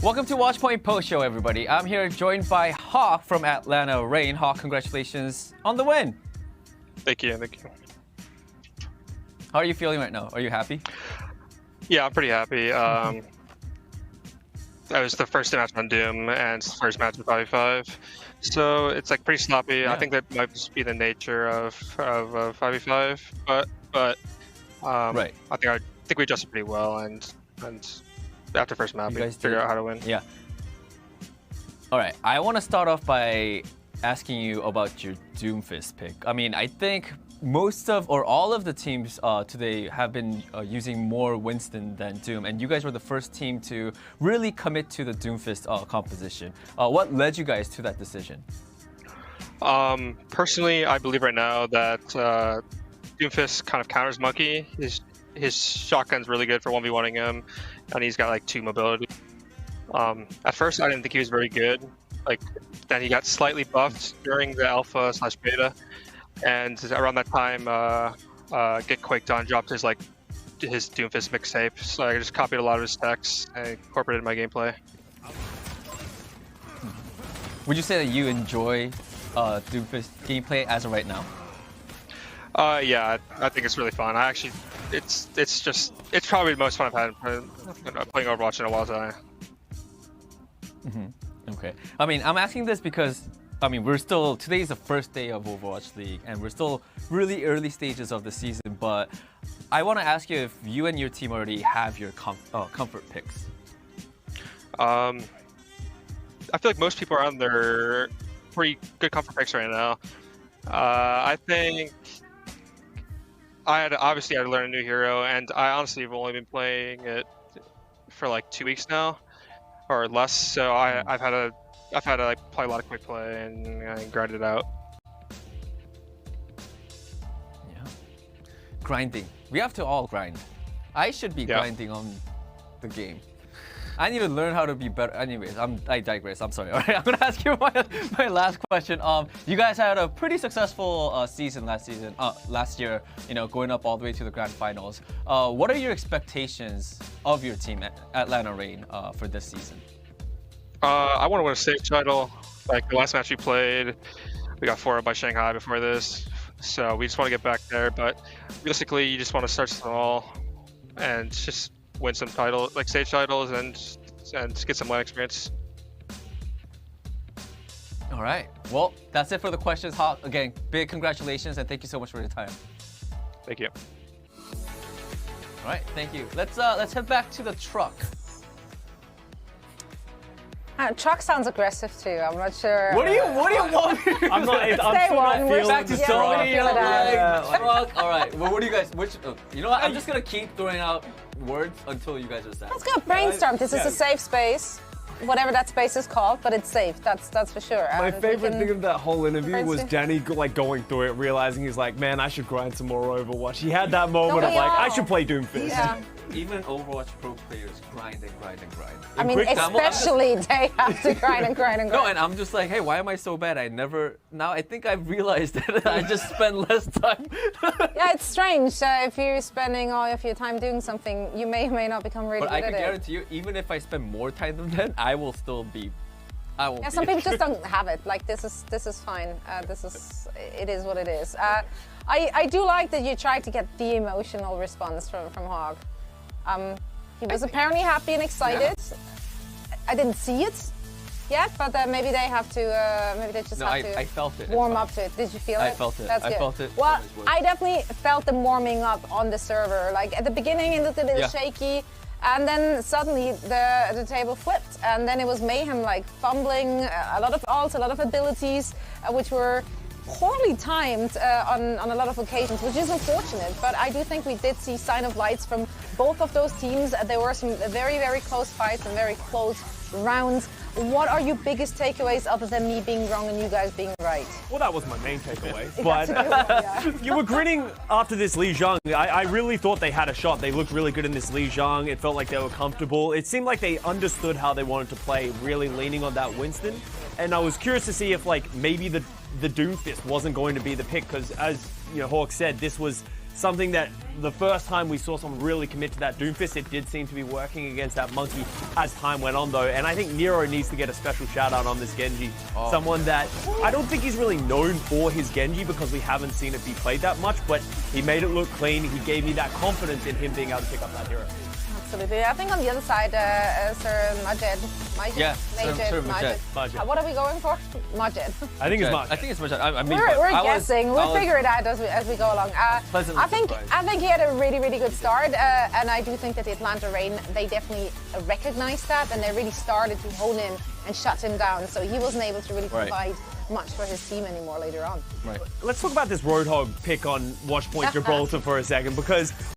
Welcome to Watchpoint Post Show, everybody. I'm here joined by Hawk from Atlanta Reign. Hawk, congratulations on the win. Thank you. How are you feeling right now? Are you happy? Yeah, I'm pretty happy. That was the first match on Doom and first match with 5v5. So it's like pretty sloppy. Yeah. I think that might just be the nature of 5v5. But Right. I think we adjusted pretty well and after first map we figured out how to win. Yeah. All right. I want to start off by asking you about your Doomfist pick. I mean, I think most of or all of the teams today have been using more Winston than Doom, and you guys were the first team to really commit to the Doomfist composition. What led you guys to that decision? Personally, I believe right now that Doomfist kind of counters Monkey. His shotgun's really good for 1v1ing him, and he's got like 2 mobility. At first, I didn't think he was very good. Like, then he got slightly buffed during the alpha/beta, and around that time, Get Quaked On dropped his Doomfist mixtape. So I just copied a lot of his texts and incorporated in my gameplay. Would you say that you enjoy Doomfist gameplay as of right now? Yeah, I think it's really fun. It's probably the most fun I've had playing Overwatch in a while. Okay. I mean, I'm asking this because, I mean, today is the first day of Overwatch League, and we're still really early stages of the season, but I want to ask you if you and your team already have your comfort picks. I feel like most people are on their pretty good comfort picks right now. I think I had to learn a new hero, and I honestly have only been playing it for like 2 weeks now, or less. So I've had to like play a lot of quick play and grind it out. Yeah, grinding. We have to all grind. I should be grinding on the game. I need to learn how to be better. Anyways, I digress. I'm sorry. All right, I'm gonna ask you my last question. You guys had a pretty successful season last year. You know, going up all the way to the grand finals. What are your expectations of your team at Atlanta Reign for this season? I want to win a stage title. Like the last match we played, we got 4-0 by Shanghai before this. So we just want to get back there. But realistically, you just want to start small and just win some stage titles and get some LAN experience. All right. Well, that's it for the questions, Hawk. Again, big congratulations and thank you so much for your time. Thank you. All right, thank you. Let's head back to the truck. Truck sounds aggressive too. I'm not sure. What do you want me to I'm still not feeling back to the Sony. truck. Truck. All right. Well, what do you guys? You know what? I'm just gonna keep throwing out words until you guys are set. Let's go brainstorm. This is a safe space, whatever that space is called, but it's safe. That's for sure. My And favorite we can- thing of that whole interview was brainstorm. Danny going through it, realizing he's like, man, I should grind some more Overwatch. He had that moment Don't of we like, I all? should play Doomfist. Yeah. Even Overwatch pro players grind and grind and grind. I mean, quick time, especially they have to grind and grind and grind. No, and I'm just like, hey, why am I so bad? Now I think I've realized that I just spend less time. Yeah, it's strange. If you're spending all of your time doing something, you may or may not become really But I good can at it. guarantee you, even if I spend more time than that, I will still be. Yeah, some people just don't have it. Like this is fine. It is what it is. I do like that you tried to get the emotional response from Hog. He was apparently happy and excited. I didn't see it yet, but maybe they have to. Maybe they just have to. I felt it. Warm up to it. Did you feel it? I felt it. That's I good. felt it. Well, I definitely felt them warming up on the server. Like at the beginning, it looked a little shaky. And then suddenly the table flipped, and then it was Mayhem like fumbling, a lot of ults, a lot of abilities, which were poorly timed on a lot of occasions, which is unfortunate. But I do think we did see sign of lights from both of those teams. There were some very, very close fights and very close rounds. What are your biggest takeaways other than me being wrong and you guys being right? Well, that was my main takeaway. That's a good one, yeah. You were grinning after this Lijiang. I really thought they had a shot. They looked really good in this Lijiang. It felt like they were comfortable. It seemed like they understood how they wanted to play, really leaning on that Winston. And I was curious to see if like maybe the Doomfist wasn't going to be the pick, because as you know, Hawk said, this was something that the first time we saw someone really commit to that Doomfist, it did seem to be working against that Monkey as time went on, though. And I think Nero needs to get a special shout-out on this Genji. Someone that I don't think he's really known for his Genji because we haven't seen it be played that much, but he made it look clean. He gave me that confidence in him being able to pick up that hero. Absolutely. I think on the other side, Sir Majed. Yeah, Sir Majed. What are we going for? Majed. I think it's Majed. I think it's Majed. I mean, we're guessing. We'll figure it out as we go along. I think he had a really, really good start, and I do think that the Atlanta Reign, they definitely recognized that, and they really started to hone in and shut him down. So he wasn't able to really provide much for his team anymore later on. Let's talk about this Roadhog pick on Watchpoint Gibraltar for a second, because